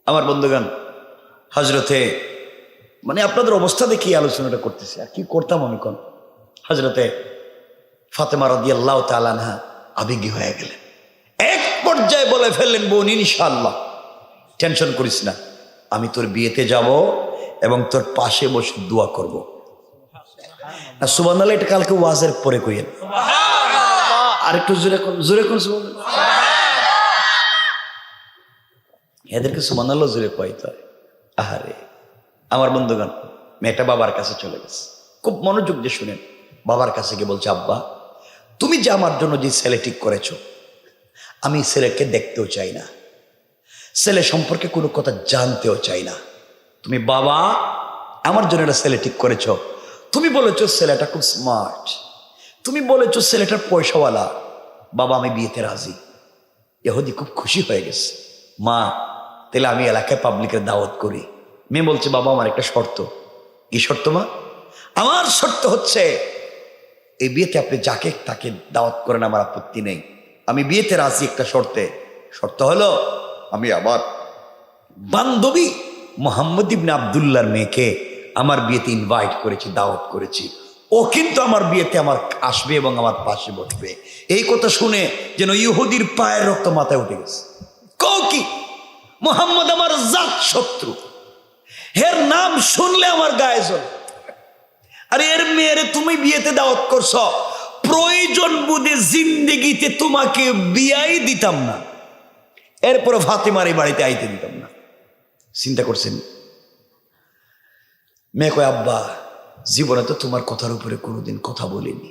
আমার বন্ধুগণ, হজরতে মানে আপনাদের অবস্থা দেখি আলোচনাটা করতেছি, আর কি করতাম আমি কোন। হজরতে ফাতেমা রাদিয়াল্লাহু তাআলা আনহা আবেগী হয়ে গেলেন, এক পর্যায়ে বলে ফেললেন বোন ইনশাআল্লাহ টেনশন করিস না, আমি তোর বিয়েতে যাব এবং তোর পাশে বসে দোয়া করব। আর সুবহানাল্লাহ এটা কালকে ওয়াজের পরে কইেন, আর একটু জোরে কোন সুবহানাল্লাহ। এদেরকে সুবহানাল্লাহ জোরে কইতে হয়। আহারে আমার বন্ধুগণ, মেয়েটা বাবার কাছে চলে গেছে, খুব মনোযোগ দিয়ে শুনেন। বাবার কাছে গিয়ে বলছে আব্বা তুমি যে আমার জন্য যে ছেলে ঠিক করেছো, আমি ছেলেকে দেখতেও চাই না, ছেলে সম্পর্কে কোনো কথা জানতেও চাই না। তুমি বাবা আমার জন্য একটা ছেলে ঠিক করেছো, তুমি বলেছো ছেলেটা খুব স্মার্ট, তুমি বলেছো ছেলেটার পয়সাওয়ালা, বাবা আমি বিয়েতে রাজি। ইহুদি খুব খুশি হয়ে গেছে, মা তাহলে আমি এলাকায় পাবলিকের দাওয়াত করি। মেয়ে বলছে বাবা আমার একটা শর্ত। কি শর্ত মা? আমার শর্ত হচ্ছে এই বিয়েতে আপনি যাকে তাকে দাওয়াত করেন, আমার আপত্তি নেই, আমি বিয়েতে রাজি একটা শর্তে। শর্ত হলো আমি আমার বান্ধবী মোহাম্মদ ইবনে আব্দুল্লাহর মেয়েকে আমার বিয়েতে ইনভাইট করেছি, দাওয়াত করেছি, ও কিন্তু আমার বিয়েতে আমার আসবে এবং আমার পাশে বসবে। এই কথা শুনে যেন ইহুদির পায়ের রক্ত মাথায় উঠে গেছে। কও কি? মোহাম্মদ আমার জাত শত্রু, এর নাম শুনলে আমার গায়ে জ্বলে। আরে এর মেয়েরে তুমি বিয়েতে দাওয়াত করছো, প্রয়োজন বুঝে জিন্দেগিতে তোমাকে বিয়াই দিতাম না, এরপরে ফাতেমার এই বাড়িতে আইতে দিতাম না। চিন্তা করছেন? মেয়ে কয় আব্বা জীবনে তো তোমার কথার উপরে কোনোদিন কথা বলিনি,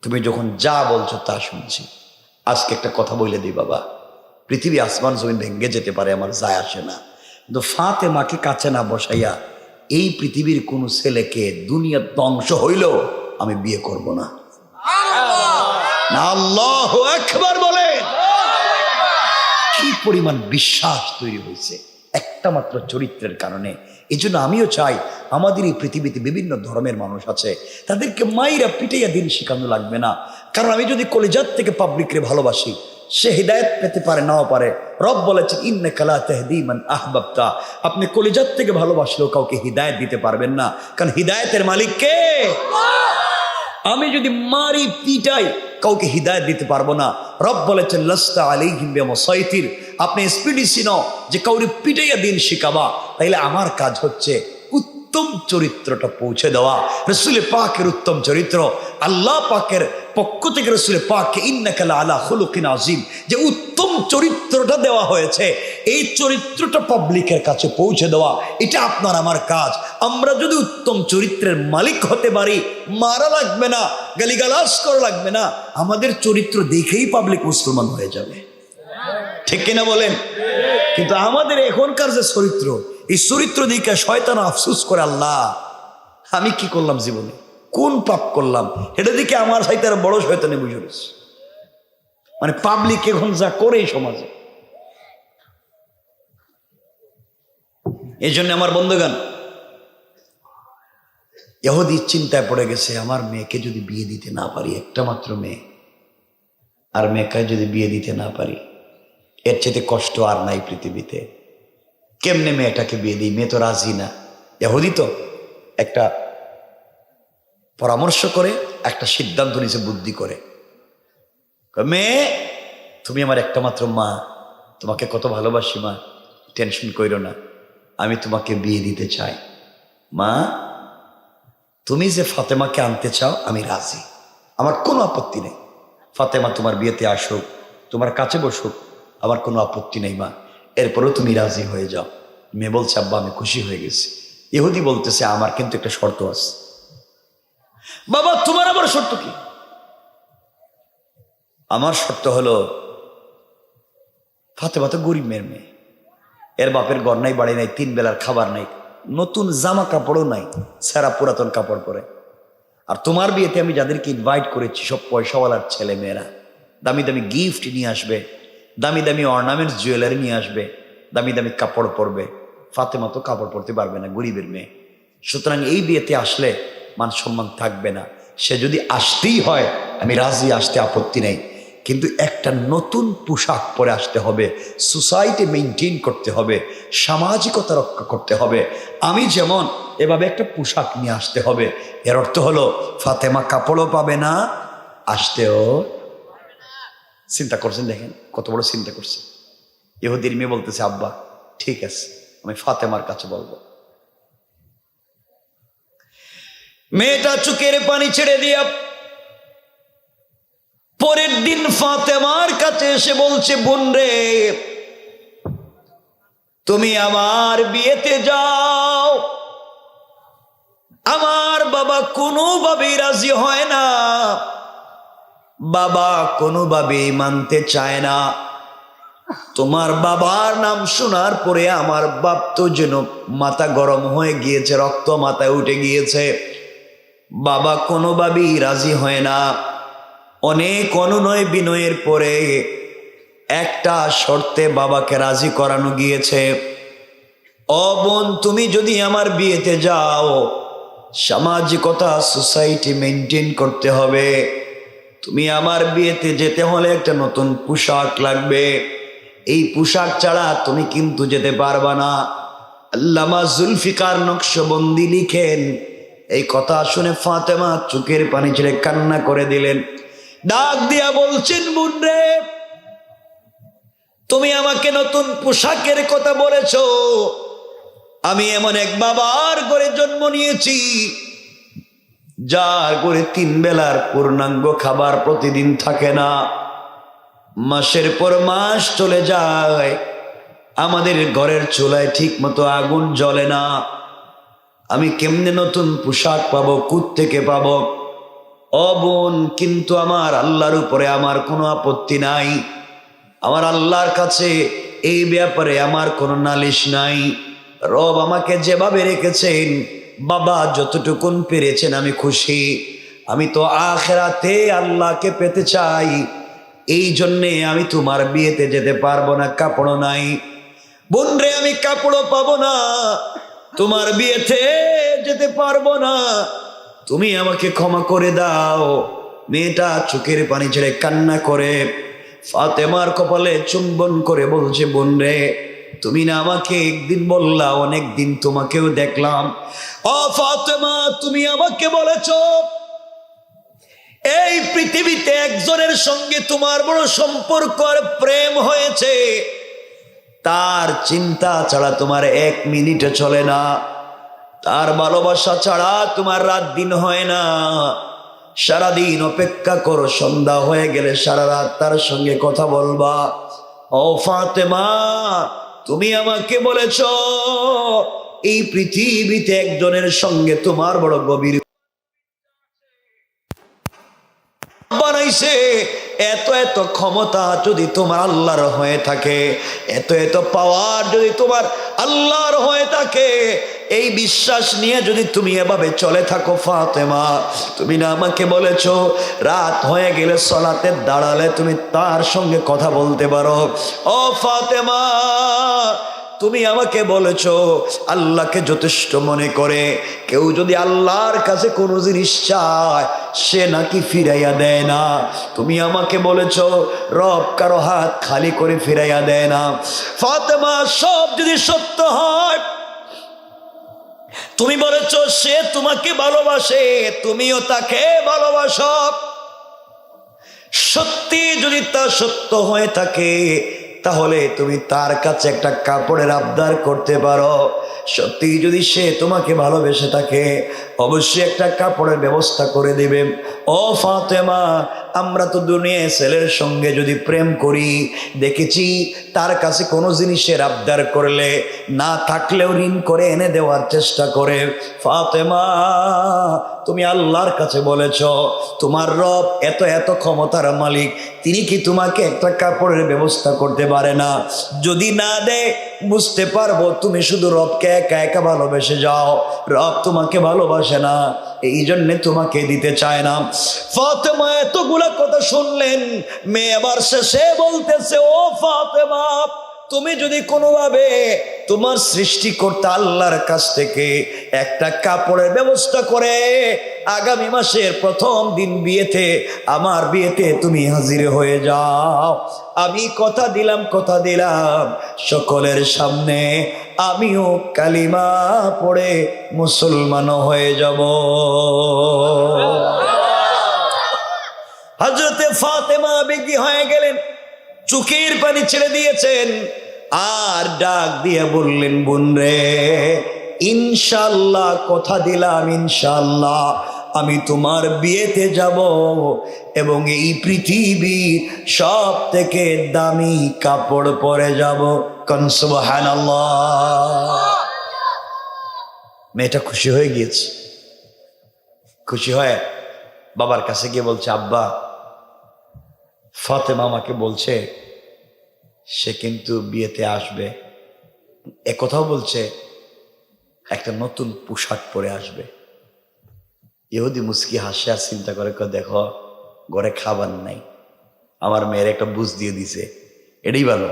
তুমি যখন যা বলছো তা শুনছি, আজকে একটা কথা বলে দিই বাবা, পৃথিবী আসমান জমিন ভেঙে যেতে পারে, আমার যায় আসে না, কিন্তু ফাতেমাকে কাছে না বসাইয়া এই পৃথিবীর কোনো ছেলেকে দুনিয়ার ধ্বংস হইল আমি বিয়ে করব না। আল্লাহু আকবার বলেন। কি পরিমাণ বিশ্বাস তৈরি হয়েছে একটা মাত্র চরিত্রের কারণে। এই জন্য আমিও চাই আমাদের এই পৃথিবীতে বিভিন্ন ধর্মের মানুষ আছে, তাদেরকে মাইরা পিটাইয়া দিন শিখানো লাগবে না। কারণ আমি যদি কলিজাত থেকে পাবলিকরে ভালোবাসি, সে হিদায়ত পেতে পারে নাও পারে। রব বলেছেন ইন্নাকা লা তাহদি মান আহবাবতা, আপনি কলিজাত থেকে ভালোবাসলেও কাউকে হিদায়ত দিতে পারবেন না, কারণ হিদায়তের মালিক কে? আমি যদি মারি পিটাই কাউকে হিদায়ত দিতে পারবো না। রব বলেছেন লাস্তা আলাইহিম বিমুসাইতির, আপনি এসপিডিসি নও যে কাউরে পিটাইয়া দিন শিখাবা। তাইলে আমার কাজ হচ্ছে উত্তম চরিত্রটা পৌঁছে দেওয়া। রাসূল পাকের উত্তম চরিত্র, আল্লাহ পাকের পক্ষ থেকে রাসূল পাককে ইন্নাকা লাআলা খুলুকিন আযীম, যে উত্তম চরিত্রটা দেওয়া হয়েছে, এই চরিত্রটা পাবলিকের কাছে পৌঁছে দেওয়া, এটা আপনার আমার কাজ। আমরা যদি উত্তম চরিত্রের মালিক হতে পারি, মারা লাগবে না, গালিগালাজ করা লাগবে না, আমাদের চরিত্র দেখেই পাবলিক মুসলমান হয়ে যাবে। ঠিক কিনা বলেন? কিন্তু আমাদের এখনকার যে চরিত্র, এই চরিত্র দিকে শয়তান আফসোস করে, আল্লাহ আমি কি করলাম জীবনে, কোন পাপ করলাম, এটা দিকে আমার সাথে আর বড় শয়তানে বুঝে গেছে। মানে পাবলিক এখন যা করে এই সমাজে। এই জন্য আমার বন্ধুগণ, ইহুদি চিন্তায় পড়ে গেছে, আমার মেয়েকে যদি বিয়ে দিতে না পারি, একটা মাত্র মেয়ে, আর মেয়েকে যদি বিয়ে দিতে না পারি, এর চেয়ে কষ্ট আর নাই পৃথিবীতে। কেমনে মেয়েটাকে বিয়ে দিই, মেয়ে তো রাজি না। ইহুদি তো একটা পরামর্শ করে, একটা সিদ্ধান্ত নিয়েছে বুদ্ধি করে, মেয়ে তুমি আমার একটা মাত্র মা, তোমাকে কত ভালোবাসি মা, টেনশন কইরো না, আমি তোমাকে বিয়ে দিতে চাই। মা তুমি যে ফাতেমাকে আনতে চাও আমি রাজি, আমার কোনো আপত্তি নেই। ফাতেমা তোমার বিয়েতে আসুক, তোমার কাছে বসুক, আমার কোনো আপত্তি নেই মা, এরপরেও তুমি রাজি হয়ে যাও। মেয়ে বলছে আব্বা আমি খুশি হয়ে গেছি। ইহুদি বলতেছে আমার কিন্তু একটা শর্ত আছে। বাবা তোমার আবার শর্ত কি? আমার শর্ত হলো, ফাতেমা তো গরিব মেয়ে, এর বাপের ঘর নাই, বাড়ি নাই, 3 বেলার খাবার নাই, নতুন জামা কাপড়ও নাই, সারা পুরাতন কাপড় পরে। আর তোমার বিয়েতে আমি যাদেরকে ইনভাইট করেছি সব পয়সাওয়ালার ছেলে মেয়েরা, দামি দামি গিফট নিয়ে আসবে, দামি দামি অর্নামেন্টস জুয়েলারি নিয়ে আসবে, দামি দামি কাপড় পরবে। ফাতেমা তো কাপড় পরতে পারবে না, গরিবের মেয়ে। সুতরাং এই বিয়েতে আসলে মান সম্মান থাকবে না। সে যদি আসতেই হয় আমি রাজি, আসতে আপত্তি নেই, কিন্তু একটা নতুন পোশাক পরে আসতে হবে, সোসাইটি মেনটেন করতে হবে, সামাজিকতা রক্ষা করতে হবে। আমি যেমন এভাবে একটা পোশাক নিয়ে আসতে হবে। এর অর্থ হলো ফাতেমা কাপড়ও পাবে না, আসতেও। চিন্তা করছেন, দেখেন কত বড় চিন্তা করছে। ইহুদির মেয়ে বলতেছে আব্বা ঠিক আছে, আমি ফাতেমার কাছে বলবো। মেয়েটা চোখের পানি ছেড়ে দিয়া পরের দিন ফাতেমার কাছে এসে বলছে, বোন রে তুমি আমার বিয়েতে যাও। আমার বাবা কোনোভাবেই রাজি হয় না, বাবা কোনোভাবেই মানতে চায় না। তোমার বাবার নাম শোনার পরে আমার বাপ তো যেন মাথা গরম হয়ে গিয়েছে, রক্ত মাথায় উঠে গিয়েছে। বাবা কোনোভাবেই রাজি হয় না। অনেক অনুনয় বিনয়ের পরে একটা শর্তে বাবাকে রাজি করানো গিয়েছে। ও বোন তুমি যদি আমার বিয়েতে যাও, সামাজিকতা সোসাইটি মেনটেন করতে হবে। তুমি আমার বিয়েতে যেতে হলে একটা নতুন পোশাক লাগবে, এই পোশাক ছাড়া তুমি কিন্তু যেতে পারবা না। আল্লামা জুলফিকার নকশবন্দি লিখেন, এই কথা শুনে ফাতেমা চোখের পানি ছেড়ে কান্না করে দিলেন। ডাক দিয়া বলছেন, বোন রে তুমি আমাকে নতুন পোশাকের কথা বলেছ, আমি এমন এক বাবার ঘরে জন্ম নিয়েছি যার ঘরে 3 বেলার পূর্ণাঙ্গ খাবার প্রতিদিন থাকে না, মাসের পর মাস চলে যায়, আমাদের ঘরের চুলায় ঠিক মতো আগুন জ্বলে না। আমি কেমনে নতুন পোশাক পাবো, কোত্থেকে পাবো? ও বোন কিন্তু আমার আল্লাহর উপরে আমার কোনো আপত্তি নাই, আমার আল্লাহর কাছে এই ব্যাপারে আমার কোনো নালিশ নাই। রব আমাকে যেভাবে রেখেছেন, বাবা যতটুকুন পেরেছেন আমি খুশি। আমি তো আখিরাতে আল্লাহকে পেতে চাই, এই জন্যে আমি তোমার বিয়েতে যেতে পারবো না, কাপড় নাই। বোন রে, আমি কাপড়ও পাবো না, তোমার বিয়েতে যেতে পারবো না, তুমি আমাকে ক্ষমা করে দাও। মেয়েটা চোখের পানি ছেড়ে কান্না করে ফাতেমার কপালে চুম্বন করে বলছে, বোন রে, তুমি না আমাকে একদিন বললা, অনেক দিন তোমাকেও দেখলাম। ও ফাতেমা, তুমি আমাকে বলেছো এই পৃথিবীতে একজনের সঙ্গে তোমার বড় সম্পর্ক আর প্রেম হয়েছে, তার চিন্তা ছাড়া তোমার 1 মিনিট চলে না, তার ভালোবাসা ছাড়া তোমার রাত দিন হয় না। সারাদিন অপেক্ষা করো, সন্ধ্যা হয়ে গেলে সারা রাত তার সঙ্গে কথা বলবা। ও ফাতেমা, তুমি আমাকে বলেছো এই পৃথিবীতে একজনের সঙ্গে তোমার বড় গভীর বানাইছে। এত এত ক্ষমতা যদি তোমার আল্লাহর হয়ে থাকে, এত এত পাওয়ার যদি তোমার আল্লাহর হয়ে থাকে, এই বিশ্বাস নিয়ে যদি তুমি এভাবে চলে থাকো ফাতেমা, তুমি না আমাকে বলেছো রাত হয়ে গেলে সালাতে দাঁড়ালে তুমি তার সঙ্গে কথা বলতে পারো। ও ফাতেমা, তুমি আমাকে বলেছো আল্লাহকে যথেষ্ট মনে করে কেউ যদি আল্লাহর কাছে কোনো জিনিস চায় সে নাকি ফিরাইয়া দেয় না। তুমি আমাকে বলেছো রব কারো হাত খালি করে ফিরাইয়া দেয় না। ফাতেমা, সব যদি সত্য হয়, তুমি বলেছো সে তোমাকে ভালোবাসে, তুমিও তাকে ভালোবাসো, সত্যি যদি তা সত্য হয়ে থাকে তাহলে তুমি তার কাছে একটা কাপড়ের আবদার করতে পারো। সত্যি যদি সে তোমাকে ভালোবেসে থাকে অবশ্যই একটা কাপড়ের ব্যবস্থা করে দিবে। ও ফাতেমা, আমরা তো দুনিয়ায় ছেলের সঙ্গে যদি প্রেম করি দেখেছি তার কাছে কোনো জিনিসের আবদার করলে না থাকলেও ঋণ করে এনে দেওয়ার চেষ্টা করে। ফাতেমা, তুমি আল্লাহর কাছে বলেছ তোমার রব এত এত ক্ষমতার মালিক, তিনি কি তোমাকে একটা কাপড়ের ব্যবস্থা করতে পারে না? যদি না দেয় বুঝতে পারবো তুমি শুধু রবকে একা একা ভালোবেসে যাও, রব তোমাকে ভালোবাসে না, এই জন্যে তোমাকে দিতে চায় না। ফাতেমা এতগুলা কথা শুনলেন, মেয়ে আবার শেষে বলতেছে, ও ফাতেমা, তুমি যদি কোনোভাবে তোমার সৃষ্টিকর্তা আল্লাহর কাছ থেকে একটা কাপড়ের ব্যবস্থা করে আগামী মাসের প্রথম দিন বিয়েতে, আমার বিয়েতে তুমি হাজির হয়ে যাও, আমি কথা দিলাম সকলের সামনে আমিও কালিমা পড়ে মুসলমান হয়ে যাব। হযরতে ফাতেমা বিজ্ঞ হয়ে গেলেন, চোখের পানি ছেড়ে দিয়েছেন, আর ডাক দিয়ে বললেন, বোন রে, ইনশাআল্লাহ কথা দিলাম, ইনশাআল্লাহ আমি তোমার বিয়েতে যাব এবং এই পৃথিবীর সব থেকে দামি কাপড় পরে যাব। কোন সুবহানাল্লাহ। মেয়েটা খুশি হয়ে গিয়েছে, খুশি হয়ে বাবার কাছে গিয়ে বলছে, আব্বা, ফাতেমা আমাকে বলছে সে কিন্তু বিয়েতে আসবে, একথাও বলছে একটা নতুন পোশাক পরে আসবে। ইহুদি মুস্কি হাসে আর চিন্তা করে, দেখো ঘরে খাবার নাই, আমার মেয়ের একটা বুঝ দিয়ে দিছে, এটাই ভালো,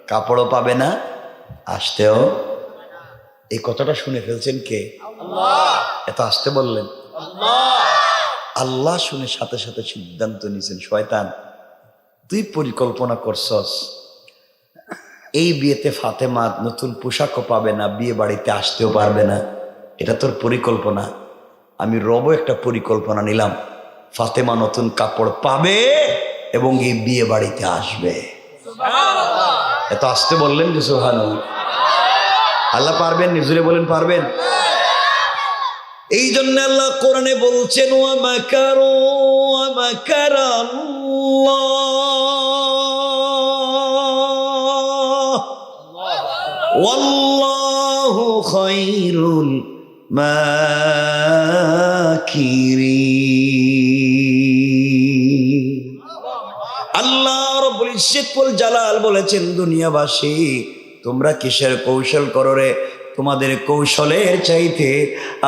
কাপড়ও পাবে না, আসতেও। এই কথাটা শুনে ফেলছেন কে? আল্লাহ। এত আসতে বললেন আল্লাহ। শুনে সাথে সাথে সিদ্ধান্ত নিয়েছেন, শয়তান তুই পরিকল্পনা করছস এই বিয়েতে ফাতেমা নতুন পোশাকও পাবে না, বিয়ে বাড়িতে আসতেও পারবে না, এটা তোর পরিকল্পনা। আমি রব একটা পরিকল্পনা নিলাম, ফাতেমা নতুন কাপড় পাবে এবং এই বিয়ে বাড়িতে আসবে। এত আসতে বললেন যে সুবহানাল্লাহ। আল্লাহ পারবেন? নিজুরে বলেন পারবেন? এই জন্য আল্লাহ কোরআনে বলছেন, ওয়া মাকারু ওয়া মাকারাল্লাহ ওয়াল্লাহু খায়রুল মাকিরিন। আল্লাহ রাব্বুল ইজ্জত ওয়াল জালাল বলেছেন, দুনিয়াবাসী তোমরা কিসের কৌশল করো রে? তোমাদের কৌশলের চাইতে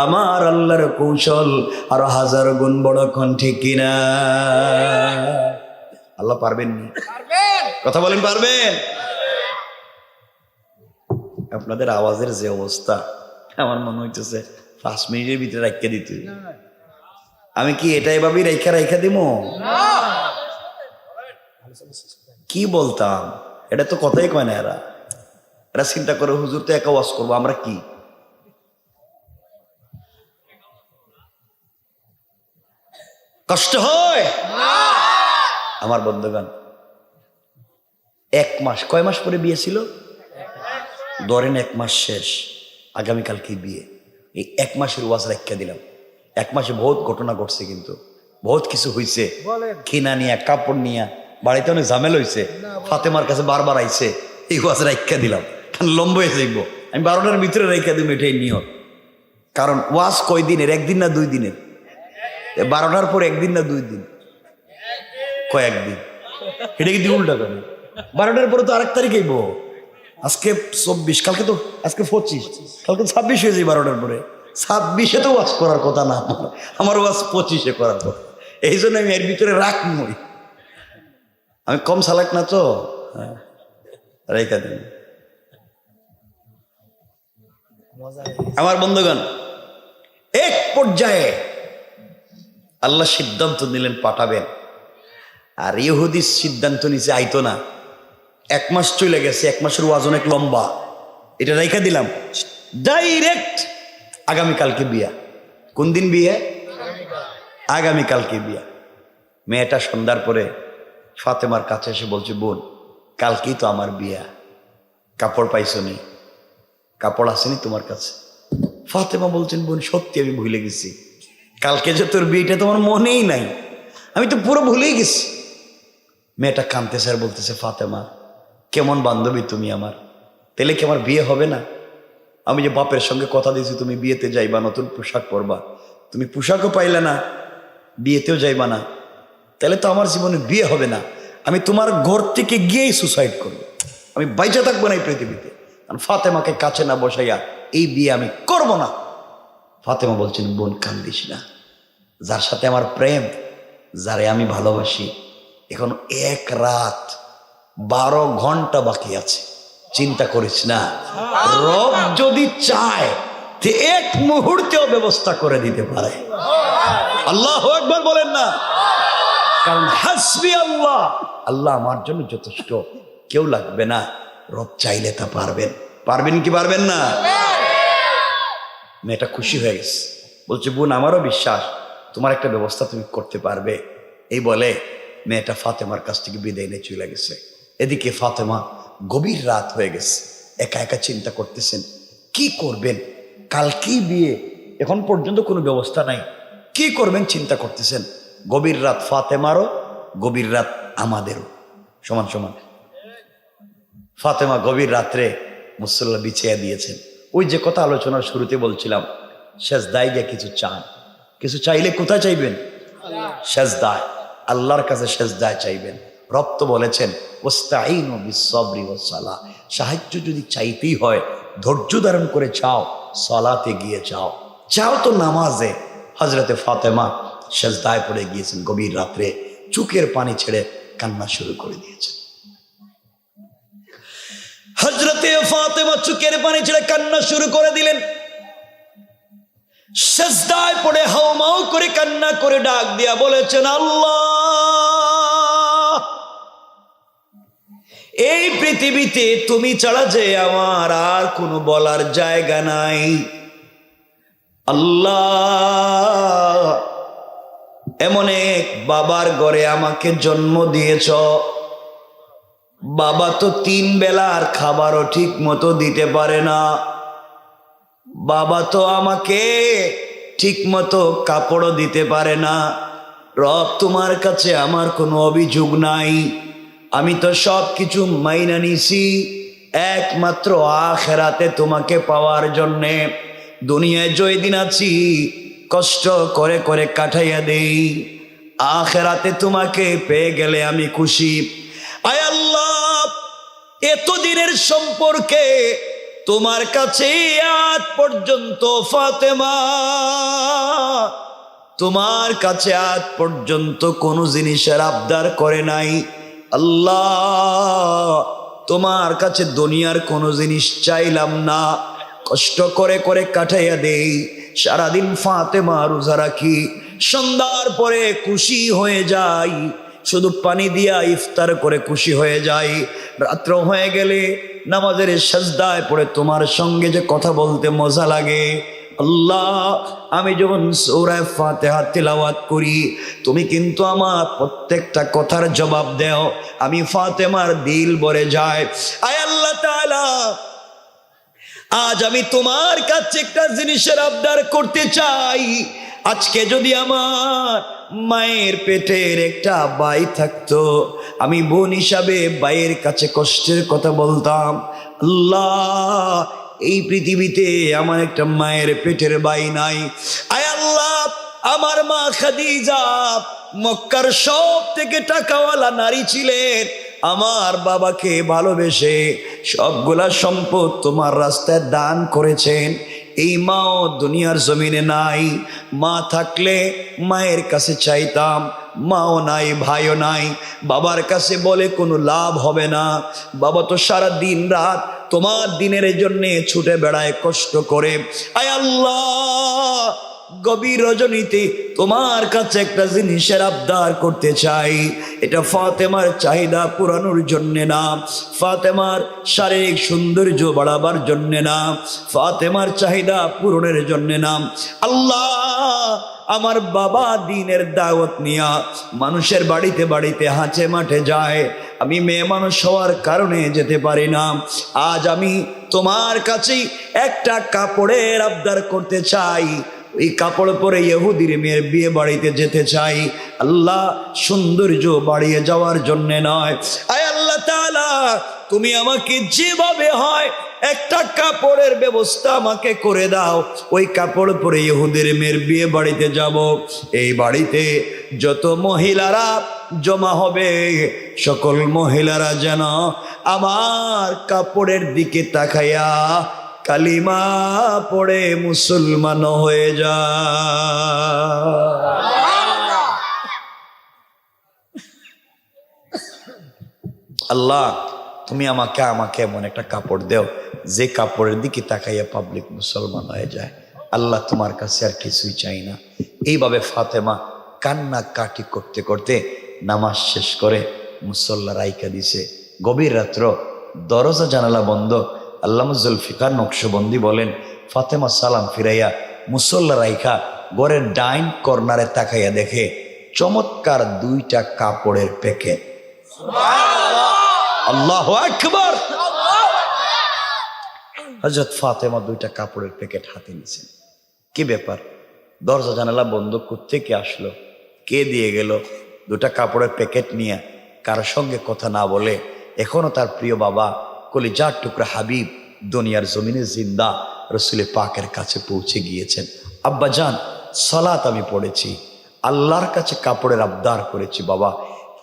আমার আল্লাহর কৌশল আরো 1000 গুণ বড়, কোন ঠিক কিনা? আল্লাহ পারবেন নি? কথা বলেন, পারবেন? আপনাদের আওয়াজের যে অবস্থা, আমার মনে হইতেছে 5 মিনিটের ভিতরে রাখতে দিতে। আমি কি এটা এভাবেই রাইখা দিব? কি বলতাম? এটা তো কথাই কয় না। এরা চিন্তা করে হুজুর তো একা ওয়াজ করবো, আমরা কি? কষ্ট হয় আমার বন্ধুগণ। 1 মাস, কয় মাস পরে বিয়ে ছিল? ধরেন 1 মাস শেষ, আগামীকাল কি বিয়ে। এই 1 মাসের ওয়াজ রাখিয়া দিলাম। 1 মাসে বহুত ঘটনা ঘটছে, কিন্তু বহুত কিছু হয়েছে। কিনা নিয়া, কাপড় নিয়া, বাড়িতে অনেক ঝামেলা হয়েছে। ফাতেমার কাছে বারবার আইছে, এই ওয়াজ রাখিয়া দিলাম, কারণ লম্বা হয়ে যাইব। আমি 12টার ভিতরে রাখিয়া দিব, এটাই নিয়ত। কারণ ওয়াজ কয় দিনের? 1 দিন না 2 দিনের? 12টার পর 1 দিন না 2 দিন? কয়েকদিন। এটা কি উল্টা করে? 12টার পরে তো আরেক তারিখ আইব। আজকে 24, কালকে তো, আজকে 25, কালকে 26 হয়ে যায়। 12টার পরে 26-এ তো ওয়াজ করার কথা না, আমার ওয়াজ 25-এ করার কথা। এই জন্য আমি এর ভিতরে রাখবই। আমি কম চালাক না তো, রেখা দিন। আমার বন্ধুগণ, এক পর্যায়ে আল্লাহ সিদ্ধান্ত নিলেন পাঠাবেন। আর ইহুদি সিদ্ধান্ত নিচে আইতো না। 1 মাস চলে গেছে, 1 মাসের ওয়াজ অনেক লম্বা, এটা রেখা দিলাম। ডাইরেক্ট আগামীকালকে বিয়া। কোন দিন বিয়ে? আগামীকালকে বিয়া। মেয়েটা সন্ধ্যার পরে ফাতেমার কাছে এসে বলছে, বোন কালকেই তো আমার বিয়া, কাপড় পাইছো নি? কাপড় আসেনি তোমার কাছে? ফাতেমা বলছেন, বোন সত্যি আমি ভুলে গেছি, কালকে যে তোর বিয়েটা তোমার মনেই নাই, আমি তো পুরো ভুলেই গেছি। মেয়েটা কাঁদতেছে আর বলতেছে, ফাতেমা কেমন বান্ধবী তুমি আমার, তাহলে কি আমার বিয়ে হবে না? আমি যে বাপের সঙ্গে কথা দিয়েছি তুমি বিয়েতে যাইবা, নতুন পোশাক পরবা, তুমি পোশাকও পাইলে না, বিয়েতেও যাইবা না, তাহলে তো আমার জীবনে বিয়ে হবে না। আমি তোমার ঘর থেকে গিয়েই সুসাইড করবো, আমি বাইচা থাকবো না এই পৃথিবীতে। ফাতেমাকে কাছে না বসাইয়া এই বিয়ে আমি করব না। ফাতেমা বলছেন, বোন কান্দিস না, যার সাথে আমার প্রেম, যারে আমি ভালোবাসি, এখন 1 রাত 12 ঘন্টা বাকি আছে, চিন্তা করিস না, রব যদি চায় যে 1 মুহূর্তেও ব্যবস্থা করে দিতে পারে। আল্লাহু আকবার বলেন না? কারণ হাসবি আল্লাহ, আল্লাহ আমার জন্য যথেষ্ট, কেউ লাগবে না। রব চাইলে তা পারবেন। পারবেন কি পারবেন না? মেয়েটা খুশি হয়ে গেছে, বলছে, বোন আমারও বিশ্বাস তোমার একটা ব্যবস্থা তুমি করতে পারবে। এই বলে মেয়েটা ফাতেমার কাছ থেকে বিদায় নিয়ে চলে গেছে। এদিকে ফাতেমা, গভীর রাত হয়ে গেছে, একা একা চিন্তা করতেছেন কি করবেন, কালকেই বিয়ে, এখন পর্যন্ত কোনো ব্যবস্থা নাই, কি করবেন চিন্তা করতেছেন। গভীর রাত ফাতেমারও, গভীর রাত আমাদেরও, সমান সমান। ফাতেমা গভীর রাত্রে মুসল্লা বিছিয়ে দিয়েছেন। ওই যে কথা আলোচনার শুরুতে বলছিলাম, সেজদায় গিয়ে কিছু চান, কিছু চাইলে কোথায় চাইবেন? সেজদায়, আল্লাহর কাছে সেজদায় চাইবেন। রব তো বলেছেন, ওয়াস্তাঈনু বিস-সাবরি ওয়াস-সালাহ, সাহায্য যদি চাইতেই হয় ধৈর্য ধারণ করে চাও, সালাতে গিয়ে চাও, চাও তো নামাজে। হযরতে ফাতেমা সেজদায় পড়ে গিয়েছেন গভীর রাত্রে, চোখের পানি ছেড়ে কান্না শুরু করে দিয়েছেন। হযরতে ফাতেমা চোখের পানি ছেড়ে কান্না শুরু করে দিলেন। সেজদায় পড়ে হাওমাও করে কান্না করে ডাক দিয়া বলেছেন, আল্লাহ, এই পৃথিবীতে তুমি ছাড়া যে আমার আর কোনো বলার জায়গা নাই। আল্লাহ, এমন এক বাবার ঘরে আমাকে জন্ম দিয়েছ, বাবা তো 3 বেলার খাবারও ঠিক মতো দিতে পারে না, বাবা তো আমাকে ঠিক মতো কাপড়ও দিতে পারে না। রব, তোমার কাছে আমার কোনো অভিযোগ নাই, আমি তো সব কিছু মাইনা নিছি একমাত্র আখিরাতে তোমাকে পাওয়ার জন্যে। দুনিয়ায় জয় দিন আছি কষ্ট করে করে কাটাইয়া দেই, আখিরাতে তোমাকে পেয়ে গেলে আমি খুশি। আয় আল্লাহ, এতদিনের সম্পর্কে তোমার কাছে আজ পর্যন্ত ফাতেমা, তোমার কাছে আজ পর্যন্ত কোনো জিনিসের আবদার করে নাই। আল্লাহ, তোমার কাছে দুনিয়ার কোনো জিনিস চাইলাম না, কষ্ট করে করে কাটাইয়া দেই। সারাদিন ফাতেমা রোজা রাখি, সন্ধ্যার পরে খুশি হয়ে যাই, শুধু পানি দিয়া ইফতার করে খুশি হয়ে যাই। রাত্র হয়ে গেলে নামাজের সাজদায় পড়ে তোমার সঙ্গে যে কথা বলতে মজা লাগে। আল্লাহ, আমি যখন সূরা ফাতিহা তিলাওয়াত করি, তুমি কিন্তু আমার প্রত্যেকটা কথার জবাব দাও। আমি ফাতেমার দিল ভরে যায়। আয় আল্লাহ তাআলা, আজ আমি তোমার কাছে একটা জিনিসের আবদার করতে চাই। আজকে যদি আমার মায়ের পেটের একটা ভাই থাকতো, আমি বোন হিসাবে ভাইয়ের কাছে কষ্টের কথা বলতাম। আল্লাহ, এই পৃথিবীতে আমার একটা মায়ের পেটের ভাই নাই। আয় আল্লাহ, আমার মা খাদিজা মক্কার সব থেকে টাকাওয়ালা নারী ছিলেন। আমার বাবাকে ভালোবেসে সবগুলা সম্পদ তোমার রাস্তায় দান করেছেন। এই মাও দুনিয়ার জমিনে নাই। মা থাকলে মায়ের কাছে চাইতাম, মাও নাই, ভাইও নাই। বাবার কাছে বলে কোনো লাভ হবে না। বাবা তো সারা দিন রাত তোমার দিনের জন্যে ছুটে বেড়ায় কষ্ট করে। আয় আল্লাহ, গভীর রজনীতে তোমার কাছে একটা জিনিসের আবদার করতে চাই। এটা ফাতেমার চাহিদা পুরানোর জন্যে না, ফাতেমার শারীরিক সৌন্দর্য বাড়াবার জন্যে না, ফাতেমার চাহিদা পূরণের জন্যে না। আল্লাহ, আমার বাবা দিনের দাওয়াত নিয়া মানুষের বাড়িতে বাড়িতে হাঁচে মাঠে যায়। আমি মেয়ে মানুষ হওয়ার কারণে যেতে পারি না। আজ আমি তোমার কাছেই একটা কাপড়ের আবদার করতে চাই। এই কাপড় পরে ইহুদির মেয়ের বিয়ে বাড়িতে যেতে চাই। আল্লাহ, সৌন্দর্য বাড়িয়ে যাওয়ার জন্য নয়। আয় আল্লাহ তাআলা, তুমি আমাকে যেভাবে হয় একটা কাপড়ের ব্যবস্থা আমাকে করে দাও। ওই কাপড় পরে ইহুদির মেয়ের বিয়ে বাড়িতে যাব। এই বাড়িতে যত মহিলারা জমা হবে, সকল মহিলারা যেন আমার কাপড়ের দিকে তাকাইয়া কালিমা পড়ে মুসলমান হয়ে যায়। আল্লাহ, তুমি আমাকে এমন একটা কাপড় দেও যে কাপড়ের দিকে তাকাইয়া পাবলিক মুসলমান হয়ে যায়। আল্লাহ, তোমার কাছে আর কিছুই চাই না। এইভাবে ফাতেমা কান্না কাটি করতে করতে নামাজ শেষ করে মুসল্লা রাইকা দিছে। গভীর রাত্র, দরজা জানালা বন্ধ। আল্লামা জুলফিকার নকশবন্দি বলেন, ফাতেমা সালাম ফিরাইয়া মুসল্লা রাইখা ঘরের ডাইন কর্নারে তাকাইয়া দেখে চমৎকার দুইটা কাপড়ের প্যাকেট। আল্লাহু আকবার। হযরত ফাতেমা দুইটা কাপড়ের প্যাকেট হাতে নিয়েছেন। কি ব্যাপার? দরজা জানালা বন্ধ করতে কে আসলো, কে দিয়ে গেল? দুটা কাপড়ের প্যাকেট নিয়ে কারোর সঙ্গে কথা না বলে এখনো তার প্রিয় বাবা কলিজার টুকরা হাবিব দুনিয়ার জমিনে জিন্দা রসুল পাকের কাছে পৌঁছে গিয়েছেন। আব্বা জান, সালাত আমি পড়েছি, আল্লাহর কাছে কাপড়ের আবদার করেছি। বাবা,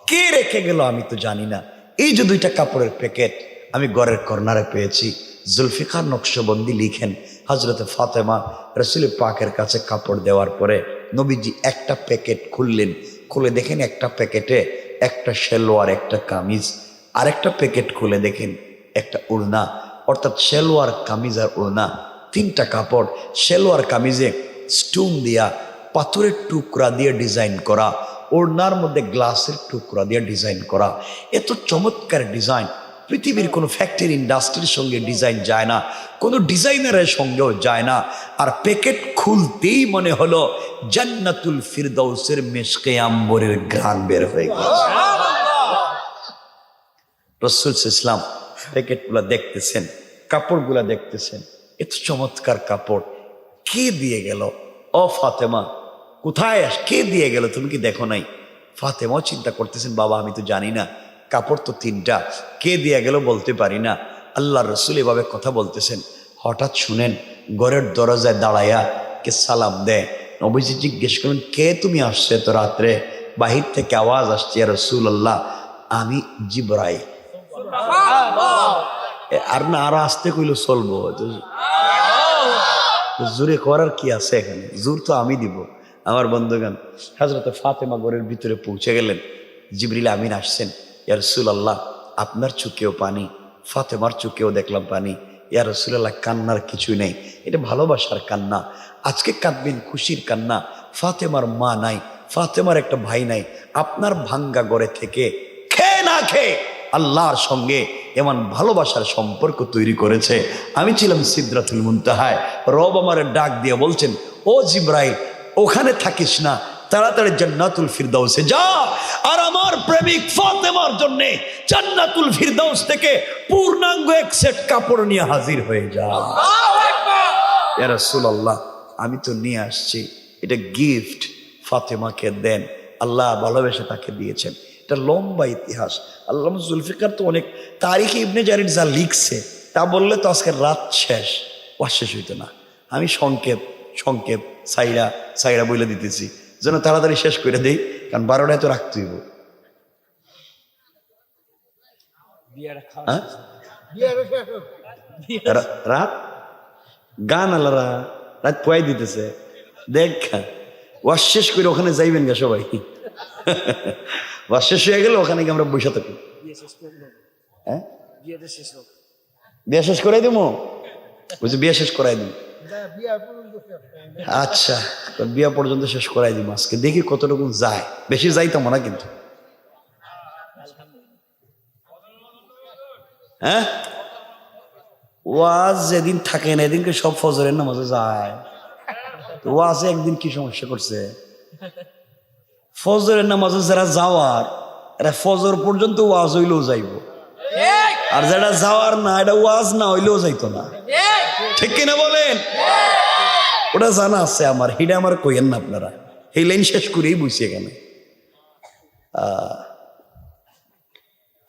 কে রেখে গেল আমি তো জানি না। এই যে দুইটা কাপড়ের প্যাকেট আমি ঘরের কর্নারে পেয়েছি। জুলফিকার নকশবন্দি লিখেন, হযরতে ফাতেমা রসুল পাকের কাছে কাপড় দেওয়ার পরে নবীজি একটা প্যাকেট খুললেন। খুলে দেখেন একটা প্যাকেটে একটা সেলোয়ার, একটা কামিজ। আরেকটা প্যাকেট খুলে দেখেন একটা ওড়না, অর্থাৎ সেলোয়ার, কামিজ আর ওড়না, তিনটা কাপড়। সেলোয়ার কামিজে স্টোন দিয়া, পাথরের টুকরা দিয়ে ডিজাইন করা, ওড়নার মধ্যে গ্লাসের টুকরা দিয়ে ডিজাইন করা। এত চমৎকার ডিজাইন পৃথিবীর কোনো ফ্যাক্টরি ইন্ডাস্ট্রির সঙ্গে ডিজাইন যায় না, কোনো ডিজাইনারের সঙ্গেও যায় না। আর প্যাকেট খুলতেই মনে হলো জান্নাতুল ফিরদাউসের মেশকে আম্বরের ঘ্রাণ বের হয়ে গেছে। রাসূল ইসলাম প্যাকেটগুলা দেখতেছেন, কাপড়গুলা দেখতেছেন, এত চমৎকার কাপড়, কে দিয়ে গেল? ও ফাতেমা, কোথায় কে দিয়ে গেল? তুমি কি দেখো নাই? ফাতেমাও চিন্তা করতেছেন, বাবা আমি তো জানি না, কাপড় তো তিনটা, কে দিয়ে গেল বলতে পারি না। আল্লাহ রসুল এভাবে কথা বলতেছেন। হঠাৎ শুনেন ঘরের দরজায় দাঁড়াইয়া কে সালাম দেয়। নবীজি জিজ্ঞেস করেন, কে তুমি আসছে তো রাত্রে? বাহির থেকে আওয়াজ আসছে, ইয়া রাসূলুল্লাহ, আমি জিবরাইল। আর না আরো আসতে কইলো চলবো, জোরে করার কি আছে এখানে? জোর তো আমি দিব। আমার বন্ধুগণ, হযরতে ফাতেমা ঘরের ভিতরে পৌঁছে গেলেন। জিবরিল আমিন আসছেন, ইয়া রাসূলুল্লাহ আপনার চোখেও পানি, ফাতেমার চোখেও দেখলাম পানি। ইয়া রাসূলুল্লাহ কান্নার কিছুই নেই, এটা ভালোবাসার কান্না। আজকে কাঁদবেন খুশির কান্না। ফাতেমার মা নাই, ফাতেমার একটা ভাই নাই। আপনার ভাঙ্গা ঘরে থেকে খেয়ে না খেয়ে আল্লাহর সঙ্গে এমন ভালোবাসার সম্পর্ক তৈরি করেছে। আমি ছিলাম সিদরাতুল মুনতাহায়, রব আমারে ডাক দিয়ে বলছেন, ও জিব্রাইল ওখানে থাকিস না, তাড়াতাড়ি জান্নাতুল ফিরদাউসে যা, আর আমার প্রেমিক ফাতেমার জন্য জান্নাতুল ফিরদাউস থেকে পূর্ণাঙ্গ এক সেট কাপড় নিয়ে হাজির হয়ে যা। ইয়া রাসূলুল্লাহ আমি তো নিয়ে আসছি, এটা গিফট, ফাতেমাকে দেন। আল্লাহ ভালোবেসে তাকে দিয়েছেন। এটা লম্বা ইতিহাস। আল্লামা জুলফিকার তো অনেক তারিখে ইবনে জারির যা লিখছে তা বললে তো আজকে রাত শেষ, ওয়াজ শেষ হইতো না। আমি সংক্ষেপ সাইরা বলে দিতেছি যেন তাড়াতাড়ি শেষ করে দেই, কারণ 12টায় তো রাখতে হইব। রাত গান আলারা রাত পোয়াই দিতেছে, দেখ ওয়াজ শেষ করে ওখানে যাইবেন গা সবাই। ওয়াজ শেষ হয়ে গেলে ওখানে গিয়ে আমরা বসে থাকি। হ্যাঁ বিয়ে শেষ করাই দিব, বুঝছি বিয়ে শেষ করাই দিব। আচ্ছা বিয়া পর্যন্ত শেষ করাই দিব আজকে, দেখি কতটুকু যায়। বেশি যাইতাম না কিন্তু। হ্যাঁ ওয়াজ যেদিন থাকে না এদিনকে সব ফজরের নামাজে যায়। ওয়াজে একদিন কি সমস্যা করছে, ফজরের নামাজে যারা যাওয়ার এরা ফজর পর্যন্ত ওয়াজ হইলেও যাইব, আর যারা যাওয়ার না এটা ওয়াজ না হইলেও যাইতো না। ঠিক কিনা বলেন? ওটা জানা আছে আমার, হিডা আমার কইয়েন না আপনারা। এই লাইন শেষ করেই বুঝছি এখানে।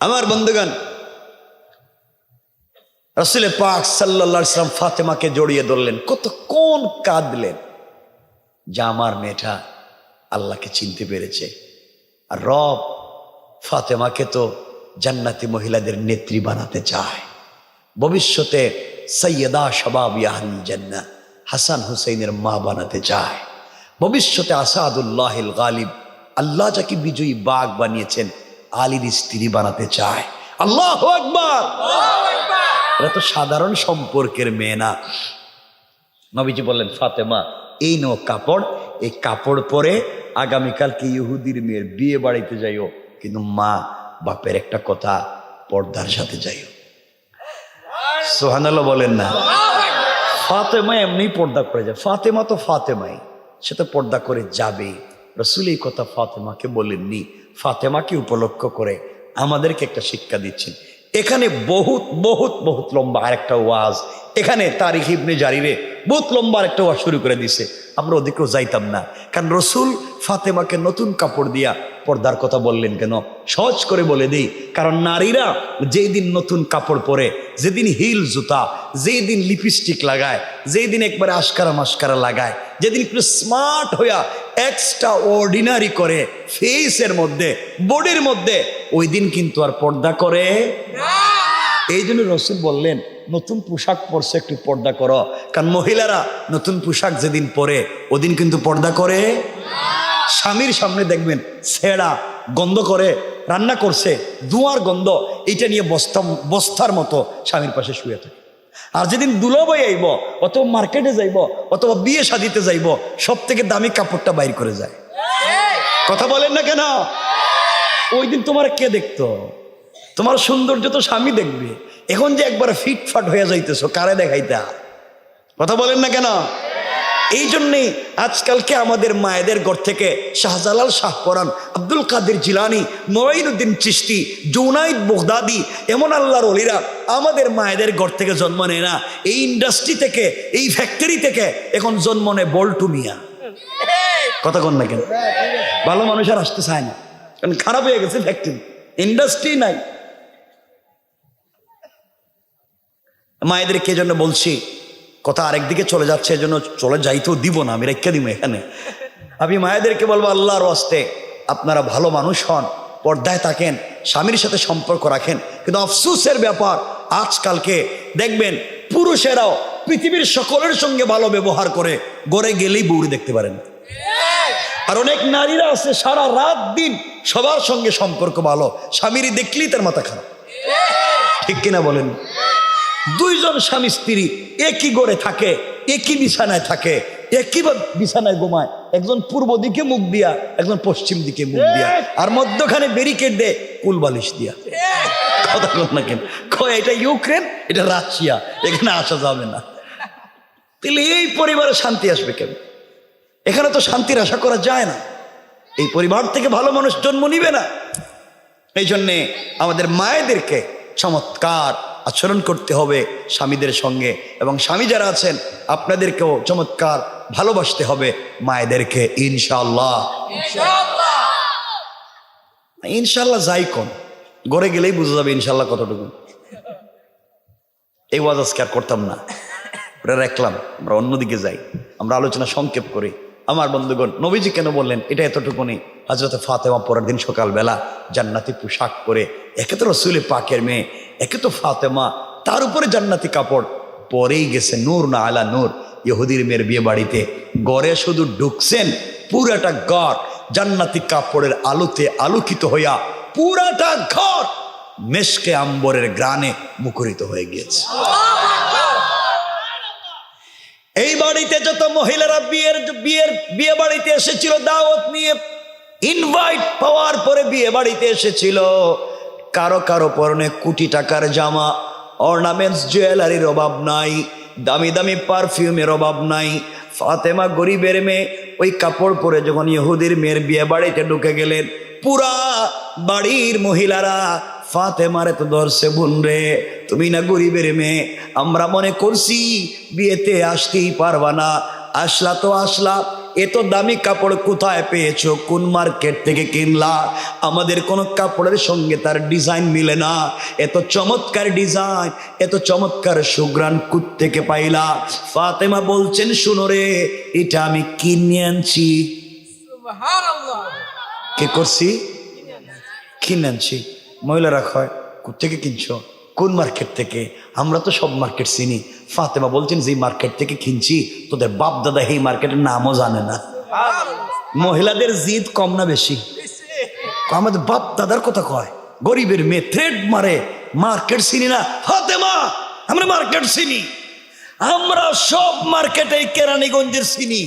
আমার বন্ধুগণ, রাসূল পাক সাল্লাল্লাহু আলাইহি ওয়াসাল্লাম ফাতেমাকে জড়িয়ে ধরলেন, কতক্ষণ কাঁদলেন যে আমার মেয়েটা আল্লাহকে চিনতে পেরেছে। আর রব ফাতেমাকে তো জান্নাতি মহিলাদের নেত্রী বানাতে চায়, ভবিষ্যতে সৈয়দা শাবাবি আহলিল জান্নাহ হাসান হুসাইনের মা বানাতে চায়, ভবিষ্যতে আসাদুল্লাহিল গালিব আল্লাহ যাকে বিজয়ী বাঘ বানিয়েছেন আলীর স্ত্রী বানাতে চায়। আল্লাহু আকবার। এরা তো সাধারণ সম্পর্কের মেয়ে না। নবীজি বললেন, ফাতেমা এই নো কাপড়, এই কাপড় পরে আগামীকালকে ইহুদির মেয়ের বিয়ে বাড়িতে যাইও, কিন্তু মা বাপের একটা কথা, পর্দার সাথে যাইও। সুবহানাল্লাহ বলেন না? ফাতেমা এমনি পর্দা করে যায়। ফাতেমা তো ফাতেমাই, সে তো পর্দা করে যাবে। রাসূল এই কথা ফাতেমাকে বলেননি, ফাতেমাকে উপলক্ষ করে আমাদেরকে একটা শিক্ষা দিচ্ছেন। এখানে বহুত বহুত বহুত লম্বা আরেকটা ওয়াজ, এখানে তারিখ ইবনে জারিরে বহুত লম্বা আরেকটা ওয়াজ শুরু করে দিছে। আমরা ওদিকেও যাইতাম না, কারণ রসুল ফাতেমাকে নতুন কাপড় দিয়া পর্দার কথা বললেন কেন? সহজ করে বলে দিই, কারণ নারীরা যেই দিন নতুন কাপড় পরে, যেদিন হিল জুতা, যেই দিন লিপস্টিক লাগায়, যেই দিন একবারে আশকারা মাস্কারা লাগায়, যেদিন একটু স্মার্ট হইয়া এক্সট্রা অর্ডিনারি করে ফেসের মধ্যে, বডির মধ্যে, ওই দিন কিন্তু আর পর্দা করে না। এই জন্য রসুল বললেন নতুন পোশাক পরছে একটু পর্দা করো, কারণ মহিলারা নতুন পোশাক যেদিন পরে ওদিন কিন্তু পর্দা করে। স্বামীর সামনে দেখবেন ছেঁড়া গন্ধ করে, রান্না করছে ধোঁয়ার গন্ধ, এইটা নিয়ে বস্তার মতো স্বামীর পাশে শুয়ে থাকে। আর যেদিন দুলাভাই আইব, অথবা মার্কেটে যাইব, অথবা বিয়ে শাদিতে যাইব, সব থেকে দামি কাপড়টা বাইর করে যায়। কথা বলেন না কেন? ওই দিন তোমার কে দেখতো? তোমার সৌন্দর্য তো স্বামী দেখবে। এখন যে একবার ফিটফাট হয়ে যাইতেছো, কারে দেখাইতা? কথা বলেন না কেন? এই জন্যেই আজকালকে আমাদের মায়েদের ঘর থেকে শাহজালাল শাহপরান, আব্দুল কাদের জিলানি, মঈনুদ্দিন চিশতি, জুনাইদ বগদাদি, এমন আল্লাহর ওলিরা আমাদের মায়েদের ঘর থেকে জন্ম নেয় না। এই ইন্ডাস্ট্রি থেকে, এই ফ্যাক্টরি থেকে এখন জন্ম নেয় বল্টু মিয়া। কথা কন না কেন? ভালো মানুষ আর আসতে চায় না, কারণ খারাপ হয়ে গেছে ফ্যাক্টরি, ইন্ডাস্ট্রি নাই। মায়েদেরকে জন্য বলছি, কথা আরেকদিকে চলে যাচ্ছে, এজন্য চলে যাইতেও দিব না, আমি রেখে দিব এখানে। আমি মায়েদেরকে বলবো, আল্লাহর ওয়াস্তে আপনারা ভালো মানুষ হন, পর্দায় থাকেন, স্বামীর সাথে সম্পর্ক রাখেন। কিন্তু আফসোসের ব্যাপার, আজকালকে দেখবেন পুরুষেরাও পৃথিবীর সকলের সঙ্গে ভালো ব্যবহার করে, গড়ে গেলেই বউরে দেখতে পারেন। আর অনেক নারীরা আছে সারা রাত দিন সবার সঙ্গে সম্পর্ক ভালো, স্বামীর দেখলেই তার মাথা খারাপ। ঠিক কিনা বলেন? দুইজন স্বামী স্ত্রী একই গড়ে থাকে, একই বিছানায় থাকে, একই বিছানায় ঘুমায়, একজন পূর্ব দিকে মুখ দিয়া, একজন পশ্চিম দিকে মুখ দিয়া, আর মধ্যখানে ব্যারিকেড দেয় কুল বালিশ দিয়া। কথা বল না কেন? এটা ইউক্রেন, এটা রাশিয়া, এখানে আসা যাবে না। তাহলে এই পরিবারে শান্তি আসবে কেন? এখানে তো শান্তির আশা করা যায় না। এই পরিবার থেকে ভালো মানুষ জন্ম নিবে না। এই জন্যে আমাদের মায়েদেরকে চমৎকার আচরণ করতে হবে স্বামীদের সঙ্গে, এবং স্বামী যারা আছেন আপনাদেরকেও চমৎকার ভালোবাসতে হবে মায়েদেরকে। ইনশাআল্লাহ ইনশাআল্লাহ যাই কোন গড়ে গেলেই বুঝা যাবে ইনশাআল্লাহ কতটুকু। এই ওয়াজ আজকে আর করতাম না, ওটা রাখলাম, আমরা অন্যদিকে যাই, আমরা আলোচনা সংক্ষেপ করি। আমার বন্ধুগণ, নবীজি কেন বললেন এটা এতটুকুনি? হযরত ফাতেমা পরের দিন সকালবেলা জান্নাতি পোশাক পরে, একে তো রসুল পাকের মেয়ে, একে তো ফাতেমা, তার উপরে জান্নাতি কাপড় পরেই গেছে নূর না আলা নূর ইহুদির মেয়ের বিয়ে বাড়িতে। গড়ে শুধু ঢুকছেন, পুরাটা ঘর জান্নাতি কাপড়ের আলোতে আলোকিত হইয়া পুরাটা ঘর মেশকে আম্বরের গ্রানে মুখরিত হয়ে গিয়েছে। এই বাড়িতে যত মহিলারা বিয়ে বাড়িতে এসেছিল দাওয়াত নিয়ে, ইনভাইট পাওয়ার পরে বিয়ে বাড়িতে এসেছিল, কারো কারো পরনে কোটি টাকার জামা, অর্নামেন্টস জুয়েলারির অভাব নাই, দামি দামি পারফিউমের অভাব নাই। ফাতেমা গরিবের মেয়ে, ওই কাপড় পরে যখন ইহুদির মেয়ের বিয়ে বাড়িতে ঢুকে গেলেন, পুরা বাড়ির মহিলারা ফাতেমারে তো ধরছে, বোন রে তুমি না গরিবের মেয়ে, আমরা মনে করছি বিয়েতে আসতেই পারবা না, আসলা তো আসলা, এত দামি কাপড় কোথায় পেয়েছো, কোন মার্কেট থেকে কিনলা? আমাদের কোনো কাপড়ের সঙ্গে তার ডিজাইন মিলে না, এত চমৎকার ডিজাইন, এত চমৎকার সুঘ্রাণ থেকে পাইলা? ফাতেমা বলছেন, শুনো রে, এটা আমি কিনে আনছি। কে করছি? কিনে আনছি। মহিলারা কয়, কোথেকে কিনছো, কোন মার্কেট থেকে? আমরা তো সব মার্কেট চিনি। ফাতেমা বলছেন, যে মার্কেট থেকে কিনছি তোদের বাপ দাদা এই মার্কেটের নামও জানে না। মহিলাদের জিদ কম না বেশি? আমাদের বাপ দাদার কথা কয়, গরিবের মেয়ে থ্রেড মারে, মার্কেট চিনি না। ফাতেমা, আমরা মার্কেট চিনি, আমরা সব মার্কেটে কেরানীগঞ্জের চিনি,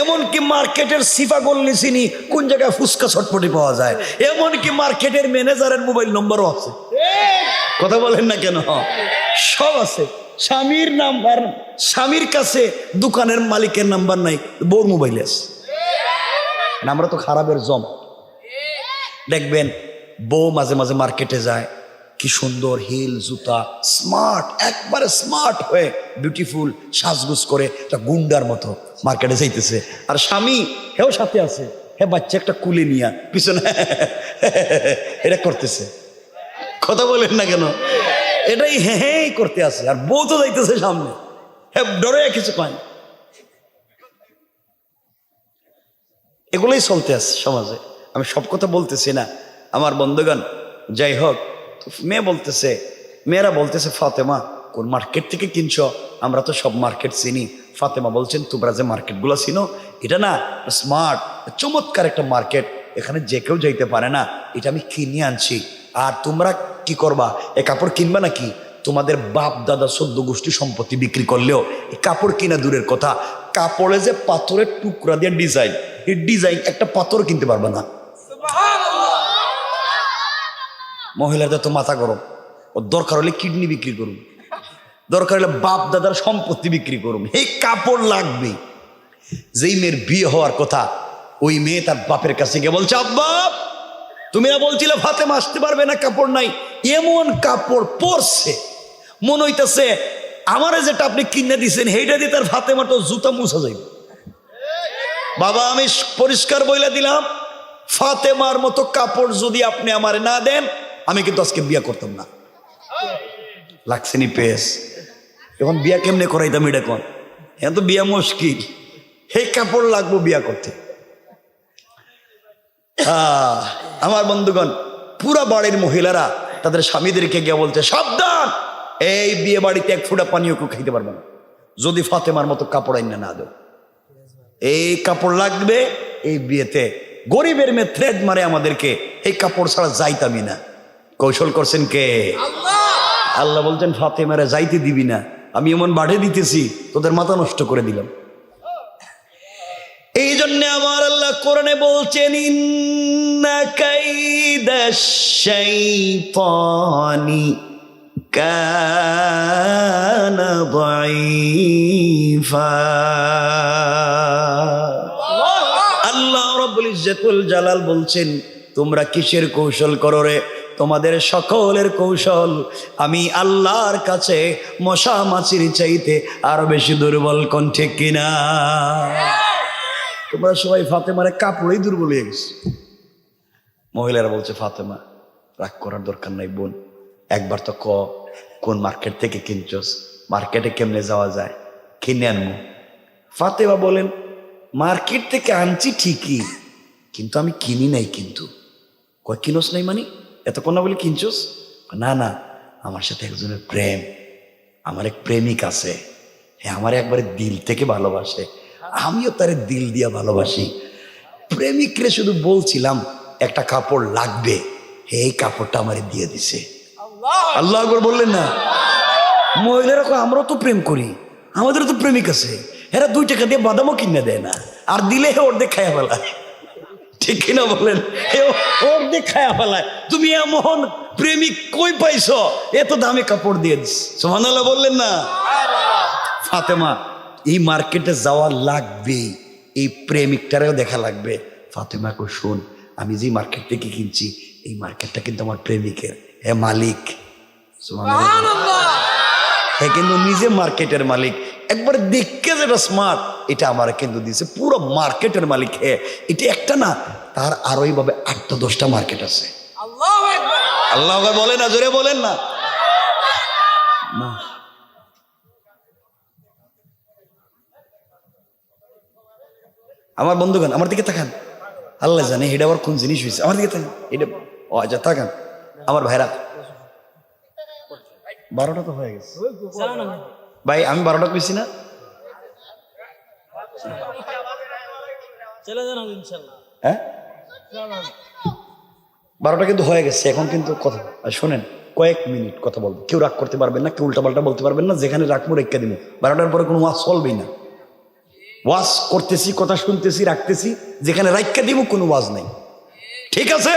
এমনকি মার্কেটের সিফা গল্লি চিনি, কোন জায়গায় ফুচকা চটপটি পাওয়া যায়, এমনকি মার্কেটের ম্যানেজারের মোবাইল নম্বরও আছে। কথা বলেন না কেন? সব আছে। স্বামীর নাম্বার, স্বামীর কাছে দোকানের মালিকের নাম্বার নাই, বউর মোবাইলে আছে। আমরা তো খারাপের জম। দেখবেন বউ মাঝে মাঝে মার্কেটে যায়, কি সুন্দর হিল জুতা, স্মার্ট, একবারে স্মার্ট হয়ে বিউটিফুল সাজগুজ করে একটা গুন্ডার মতো মার্কেটে যাইতেছে, আর স্বামী হেও সাথে আছে, হে বাচ্চা একটা কুলে নিয়া পিছনে এটা করতেছে। কথা বলেন না কেন? এটাই হ্যাঁ করতে আছে, আর বউ তো যাইতেছে সামনে, হ্যাঁ ডরে কিছু কয় না। এগুলোই চলতে আছে সমাজে। আমি সব কথা বলতেছি না আমার বন্ধুগণ। যাই হোক, মেয়েরা বলতেছে, ফাতেমা কোন মার্কেট থেকে কিনছো? আমরা তো সব মার্কেট চিনি। ফাতেমা বলছেন, তোমরা যে মার্কেটগুলো চিনো, এটা না স্মার্ট চমৎকার একটা মার্কেট, এখানে যে কেউ যাইতে পারে না, এটা আমি কিনে আনছি। আর তোমরা কি করবা? এ কাপড় কিনবা নাকি? তোমাদের বাপ দাদা 14 গোষ্ঠী সম্পত্তি বিক্রি করলেও এই কাপড় কিনা দূরের কথা, কাপড়ে যে পাথরের টুকরা দিয়ে ডিজাইন, এই ডিজাইন একটা পাথর কিনতে পারবে না। মহিলাদের তো মাথা গরম, ও দরকার হলে কিডনি বিক্রি করুন, দরকার হলে বাপ দাদার সম্পত্তি বিক্রি করুন, এই কাপড় লাগবে। যেই মেয়ের বিয়ে হওয়ার কথা, ওই মেয়ে তার বাপের কাছে গিয়ে বলছে, আব্বা তুমি না বলছিলে ফাতেমা আসতে পারবে না, কাপড় নাই। এমন কাপড় পরছে মনে হইতেছে আমারে যেটা আপনি কিনে দিচ্ছেন সেইটা দিয়ে তার ফাতেমা তো জুতা মুছা যাইবে। বাবা আমি পরিষ্কার বইলা দিলাম, ফাতেমার মতো কাপড় যদি আপনি আমারে না দেন, আমি কিন্তু আজকে বিয়ে করতাম না। লাগছেনি পেস, এখন বিয়া কেমনে করাইতাম এটা কোন? এখন তো বিয়া মুশকিল, এই কাপড় লাগবো বিয়া করতে। আমার বন্ধুগণ, পুরা বাড়ির মহিলারা তাদের স্বামীদেরকে গিয়ে বলছে, সাবধান, এই বিয়ে বাড়িতে এক ফোঁটা পানিও কেউ খাইতে পারবে না যদি ফাতেমার মতো কাপড় আইনা না দাও। এই কাপড় লাগবে এই বিয়েতে। গরিবের মেয়ে থ্রেড মারে আমাদেরকে, এই কাপড় ছাড়া যাইতামই না। কৌশল করছেন কে? আল্লাহ বলছেন ফাতেমারে যাইতে দিবি না, আমি এমন বাড়ে দিতেছি তোদের মাথা নষ্ট করে দিলাম। এই জন্য আমার আল্লাহ কোরআনে বলছেন ইন্না কাইদাশ শাইতানি কানা দাঈফা। আল্লাহ রাব্বুল ইজ্জাতুল জালাল বলছেন তোমরা কিসের কৌশল করো রে? তোমাদের সকলের কৌশল আমি আল্লাহর কাছে মশা মাছির চাইতে আরো বেশি দুর্বল। কোন ঠিক কিনা? তোমরা সবাই ফাতেমারে কাপড়েই দুর্বল হয়ে গেছে। মহিলারা বলছে ফাতেমা রাগ করার দরকার নাই বোন, একবার তো কোন মার্কেট থেকে কিনছস, মার্কেটে কেমনে যাওয়া যায়, কিনে আনবো। ফাতেমা বলেন মার্কেট থেকে আনছি ঠিকই, কিন্তু আমি কিনি নাই। কিন্তু কয় কিনোস নাই মানে? এতক্ষণ না বলে কিনছস? না না, আমার সাথে একজনের প্রেম, আমার এক প্রেমিক আছে, হ্যাঁ আমার একবারে দিল থেকে ভালোবাসে, আমিও তারে দিল দিয়া ভালোবাসি। প্রেমিকরে শুধু বলছিলাম একটা কাপড় লাগবে, এই কাপড়টা আমারে দিয়ে দিছে। আল্লাহ আকবার বললেন না? মহিলারা কয় আমরাও তো প্রেম করি, আমাদেরও তো প্রেমিক আছে, এরা 2 টাকা দিয়ে বাদামও কিনে দেয় না, আর দিলে অর্ধেক খায়া ফেলায়। ঠিক কিনা বলেন? অর্ধেক খায়া ফেলায়। তুমি এমন প্রেমিক কই পাইছ এত দামি কাপড় দিয়ে দিস? সুবহানাল্লাহ বললেন না? ফাতেমা এই মার্কেটে যাওয়া লাগবে, এই প্রেমিকটারেও দেখা লাগবে। ফাতেমা কো শোন, আমি যে মার্কেট থেকে কিনছি এই মার্কেটটা কিন্তু আমার প্রেমিকের, হে মালিক। সুবহানাল্লাহ। হ্যাঁ কিন্তু নিজে মার্কেটের মালিক, একবার দেখে যেটা স্মার্ট এটা আমার কিন্তু দিয়েছে, পুরো মার্কেটের মালিক। হ্যাঁ এটা একটা না, তার আরো এইভাবে 8-10টা মার্কেট আছে। আল্লাহ বলেন না, জোরে বলেন না। আমার বন্ধুগণ আমার দিকে তাকান, আল্লাহ জানে এটা আবার কোন জিনিস হয়েছে। আমার দিকে তাকান, এটা ও আচ্ছা তাকান আমার ভাইরা। 12টা তো হয়ে গেছে ভাই, আমি 12টা কইছি না? হ্যাঁ 12টা কিন্তু হয়ে গেছে। এখন কিন্তু কথা শোনেন, কয়েক মিনিট কথা বলবো, কেউ রাগ করতে পারবেন না, কেউ উল্টাপাল্টা বলতে পারবেন না। যেখানে রাখবো রেখে দিব, 12টার পরে কোনো ওয়াজ চলবেই না। ওয়াজ করতেছি, কথা শুনতেছি, রাখতেছি, যেখানে রাখা দিব কোনো ওয়াজ নাই। ঠিক আছে?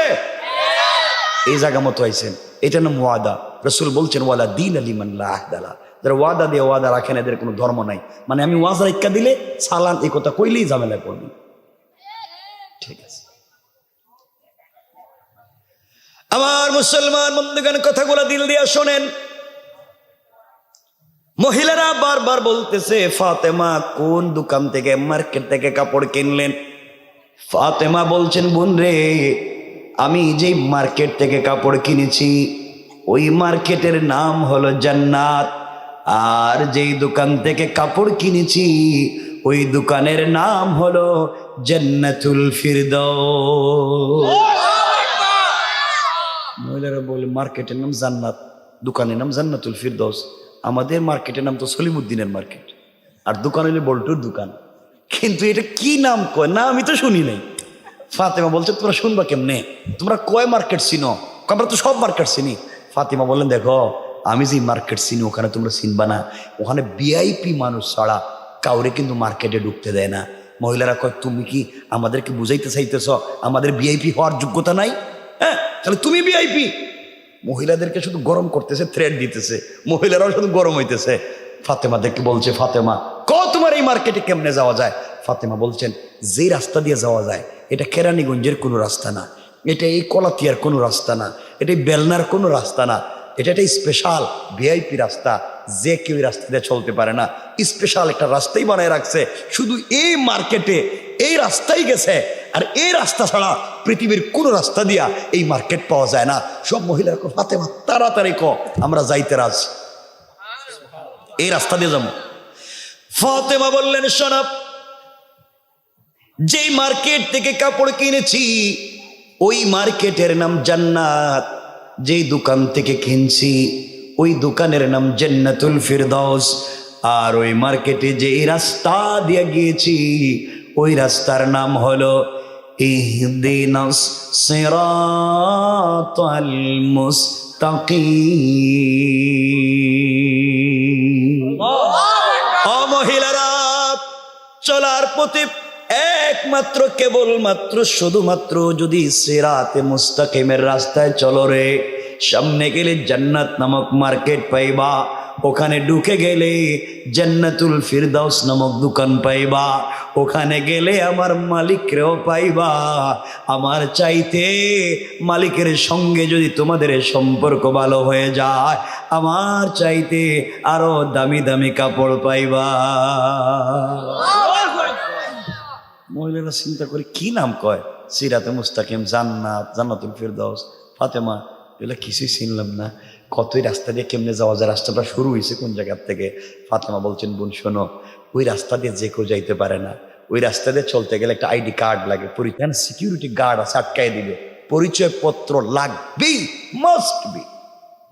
এই জায়গা মতো আইছেন, এটা নাম ওয়াদা। রাসূল বলছেন ওয়ালা দীন লিমান লা আহদালা, যারা ওয়াদা দিয়ে ওয়াদা রাখেন এদের কোনো ধর্ম নাই। মানে আমি ওয়াজ রাখা দিলে সালান এই কথা কইলেই ঝামেলায় পড়বি। ঠিক আছে আমার মুসলমান বন্ধুগণ, কথাগুলো দিল দিয়া শোনেন। মহিলারা বারবার বলতেছে ফাতেমা কোন দোকান থেকে, মার্কেট থেকে কাপড় কিনলেন? ফাতেমা বলছেন বোন রে, আমি যেই মার্কেট থেকে কাপড় কিনেছি ওই মার্কেটের নাম হলো জান্নাত, আর যেই দোকান থেকে কাপড় কিনেছি ওই দোকানের নাম হলো জান্নাতুল ফিরদাউস। মহিলারা বলে মার্কেটের নাম জান্নাত, দোকানের নাম জান্নাতুল ফিরদাউস। আমাদের মার্কেটের নাম তো সলিমুদ্দিনের মার্কেট, আর দোকান হইলে বল্টুর দোকান। কিন্তু এটা কি নাম কয় না আমি তো শুনি নাই। ফাতেমা বলছে তোমরা শুনবা কেমনে, তোমরা কয় মার্কেট চিনো? আমরা তো সব মার্কেট চিনি। ফাতেমা বললেন দেখো আমি যে মার্কেট চিনি ওখানে তোমরা চিনবা না, ওখানে ভিআইপি মানুষ ছাড়া কাউরে কিন্তু মার্কেটে ঢুকতে দেয় না। মহিলারা কয় তুমি কি আমাদেরকে বুঝাইতে চাইতেছ আমাদের ভিআইপি হওয়ার যোগ্যতা নাই? হ্যাঁ তাহলে তুমি ভিআইপি। মহিলাদেরকে শুধু গরম করতেছে, থ্রেড দিতেছে, মহিলারাও শুধু গরম হইতেছে। ফাতেমা দেখে বলছে ফাতেমা তোমার এই মার্কেটে কেমনে যাওয়া যায়? ফাতেমা বলছেন যে রাস্তা দিয়ে যাওয়া যায় এটা কেরানীগঞ্জের কোনো রাস্তা না, এটা এই কলাতিয়ার কোনো রাস্তা না, এটা বেলনার কোনো রাস্তা না, এটা একটা স্পেশাল ভিআইপি রাস্তা, যে কেউ রাস্তা দিয়ে চলতে পারে না। স্পেশাল একটা রাস্তাই বানায় রাখছে, শুধু এই মার্কেটে এই রাস্তাই গেছে, আর এই রাস্তা ছাড়া পৃথিবীর কোনো রাস্তা দিয়া এই মার্কেট পাওয়া যায় না। সব মহিলারা ফাতেমা তাড়াতাড়ি আমরা যাইতে রাজ, এই রাস্তা দিয়ে যাবো। ফাতেমা বললেন শোনো, যেই মার্কেট থেকে কাপড় কিনেছি ওই মার্কেটের নাম জান্নাত, যেই দোকান থেকে কিনছি ওই দোকানের নাম জান্নাতুল ফিরদাউস। আর ওই মার্কেটে যে রাস্তা দিয়ে গিয়েছি ওই রাস্তার নাম হলো ইহদিনাস সিরাতাল মুস্তাকিম। ও মহিলারা, চলার পথে একমাত্র কেবলমাত্র শুধুমাত্র যদি সিরাতে মুস্তাকিমের রাস্তায় চলো রে, সামনে গেলে জান্নাত নামক মার্কেট পাইবা, ওখানে ঢুকে গেলে জান্নাতুল ফিরদাউস নামক দোকান পাইবা, ওখানে গেলে আমার মালিকরেও পাইবা। আমার চাইতে মালিকের সঙ্গে যদি তোমাদের সম্পর্ক ভালো হয়ে যায়, আমার চাইতে আরো দামি দামি কাপড় পাইবা। মহিলারা চিন্তা করে কি নাম কয়, সিরাতে মুস্তাকিম, জান্নাত, জান্নাতুল ফিরদাউস, ফাতেমা, এগুলো কিছুই চিনলাম না। কতই রাস্তা দিয়ে কেমনে যাওয়া যায়, রাস্তাটা শুরু হয়েছে কোন জায়গার থেকে? ফাতেমা বলছেন, বোন শোনো, ওই রাস্তা দিয়ে যে কেউ যাইতে পারে না। ওই রাস্তা দিয়ে চলতে গেলে একটা আইডি কার্ড লাগে, সিকিউরিটি গার্ড আছে, আটকাই দিবে। পরিচয়পত্র লাগবেই, মাস্ট বি,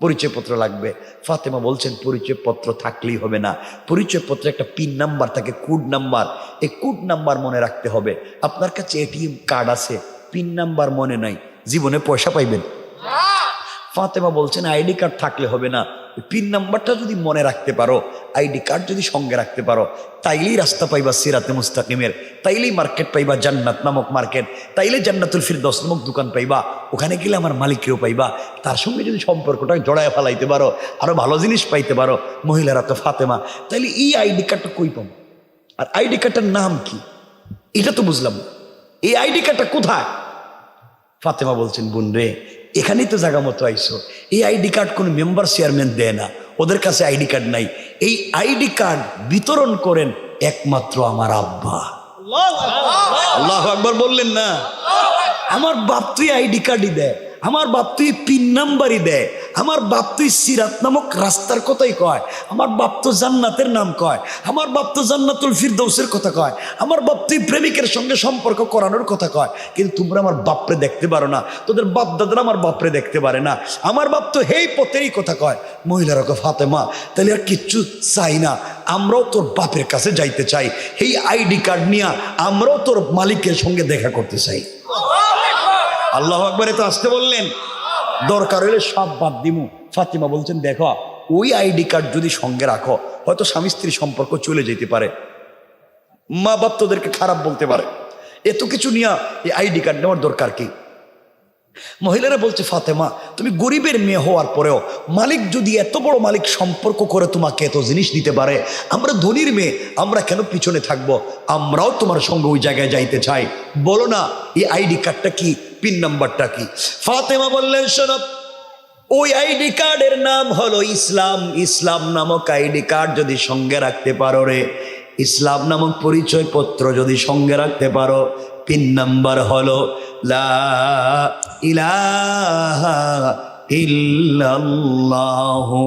পরিচয়পত্র লাগবে। ফাতেমা বলছেন পরিচয়পত্র থাকলেই হবে না, পরিচয়পত্রে একটা পিন নাম্বার থাকে, কোড নাম্বার। এই কোড নাম্বার মনে রাখতে হবে। আপনার কাছে এটিএম কার্ড আছে, পিন নাম্বার মনে নাই, জীবনে পয়সা পাইবেন? ফাতেমা বলছেন আইডি কার্ড থাকলে হবে না, পিন নাম্বারটা যদি মনে রাখতে পারো, আইডি কার্ড যদি সঙ্গে রাখতে পারো, তাইলেই রাস্তা পাইবা সিরাতে মুস্তাকিমের, তাইলেই মার্কেট পাইবা জান্নাত নামক মার্কেট, তাইলে জান্নাতুল ফিরদাউস নামক দোকান পাইবা, ওখানে গেলে আমার মালিককেও পাইবা। তার সঙ্গে যদি সম্পর্কটা জড়ায় ফেলাইতে পারো, আরো ভালো জিনিস পাইতে পারো। মহিলারা তো ফাতেমা, তাইলে এই আইডি কার্ডটা কই পাবো, আর আইডি কার্ডটার নাম কি, এটা তো বুঝলাম না, এই আইডি কার্ডটা কোথায়? ফাতেমা বলছেন, বোন রে, এখানেই তো জায়গা মতো আইসো। এই আইডি কার্ড কোনো মেম্বার চেয়ারম্যান দেয় না, ওদের কাছে আইডি কার্ড নাই। এই আইডি কার্ড বিতরণ করেন একমাত্র আমার আব্বা। আল্লাহু আকবার বললেন না? আমার বাপ তুই আইডি কার্ডই দেয়, আমার বাপ তুই পিন নাম্বারই দেয়, আমার বাপ তুই সিরাত নামক রাস্তার কথাই কয়, আমার বাপ তো জান্নাতের নাম কয়, আমার বাপ তো জান্নাতুল ফিরদাউসের কথা কয়, আমার বাপ তুই প্রেমিকের সঙ্গে সম্পর্ক করানোর কথা কয়। কিন্তু তোমরা আমার বাপরে দেখতে পারো না, তোদের বাপ দাদারা আমার বাপরে দেখতে পারে না। আমার বাপ তো হেই পথেরই কথা কয়। মহিলারা কয়, ফাতেমা, তাহলে আর কিচ্ছু চাই না, আমরাও তোর বাপের কাছে যাইতে চাই, এই আইডি কার্ড নিয়ে আমরাও তোর মালিকের সঙ্গে দেখা করতে চাই। আল্লাহু আকবার, তো আসতে বললেন, দরকার হলে সব বাদ দিমু। ফাতিমা বলছেন, দেখো, ওই আইডি কার্ড যদি সঙ্গে রাখো, হয়তো স্বামী স্ত্রীর সম্পর্ক চলে যেতে পারে, মা বাপ তোদেরকে খারাপ বলতে পারে, এত কিছু নিয়ে এই আইডি কার্ড নেওয়ার দরকার কি? মহিলারা বলছে, ফাতেমা, তুমি গরিবের মেয়ে হওয়ার পরেও মালিক যদি এত বড় মালিক সম্পর্ক করে তোমাকে এত জিনিস দিতে পারে, আমরা ধনীর মেয়ে, আমরা কেন পিছনে থাকবো? আমরাও তোমার সঙ্গে ওই জায়গায় যাইতে চাই। বলো না, এই আইডি কার্ডটা কি, পিন নাম্বারটা কি? ফাতেমা বললেন, শোনো, ওই আইডি কার্ডের নাম হলো ইসলাম। ইসলাম নামক আইডি কার্ড যদি সঙ্গে রাখতে পারো রে, ইসলাম নামক পরিচয়পত্র যদি সঙ্গে রাখতে পারো, পিন নাম্বার হলো লা ইলাহা ইল্লাল্লাহু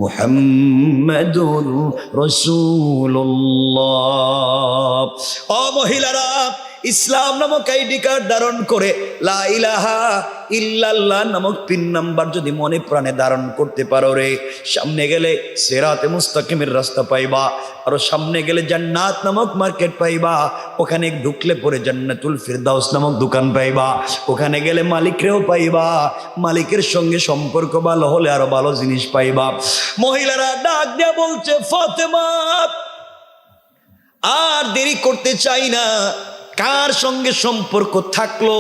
মুহাম্মাদুর রাসূলুল্লাহ। ও মহিলারা, ইসলাম নামক আইডি কার্ড ধারণ করে লা ইলাহা ইল্লাল্লাহ নামক পিন নাম্বার যদি মনে প্রাণে ধারণ করতে পারো রে, সামনে গেলে সিরাতে মুস্তাকিমের রাস্তা পাইবা, আরো সামনে গেলে জান্নাত নামক মার্কেট পাইবা, ওখানে ঢুকলে পরে জান্নাতুল ফিরদাউস নামক দোকান পাইবা, ওখানে গেলে মালিকরেও পাইবা, মালিকের সঙ্গে সম্পর্ক ভালো হলে আরো ভালো জিনিস পাইবা। মহিলারা ডাক দিয়া বলছে, ফাতেমা, আর দেরি করতে চাই না, কার সঙ্গে সম্পর্ক থাকলো,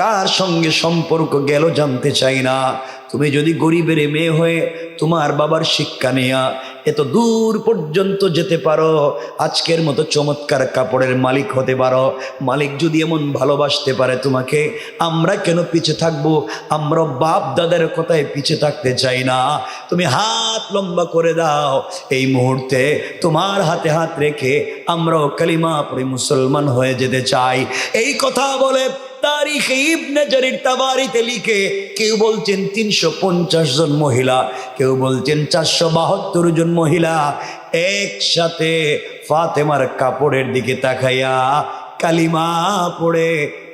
কার সঙ্গে সম্পর্ক গেল জানতে চাই না। তুমি যদি গরিবের মেয়ে হয়ে তোমার বাবার শিক্ষা নেয়া এত দূর পর্যন্ত যেতে পারো, আজকের মতো চমৎকার কাপড়ের মালিক হতে পারো, মালিক যদি এমন ভালোবাসতে পারে তোমাকে, আমরা কেন পিছে থাকবো? আমরা বাপ দাদার কথায় পিছে থাকতে চাই না। তুমি হাত লম্বা করে দাও, এই মুহূর্তে তোমার হাতে হাত রেখে আমরাও কালিমা পড়ে মুসলমান হয়ে যেতে চাই। এই কথা বলে তারিখে ইবনে জারির তাবারিতে লিখে কেউ বলছেন 350 জন মহিলা, কেউ বলছেন 472 জন মহিলা একসাথে ফাতেমার কাপড়ের দিকে তাকাইয়া কালিমা পড়ে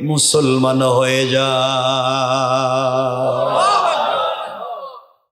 মুসলমান হয়ে যায়।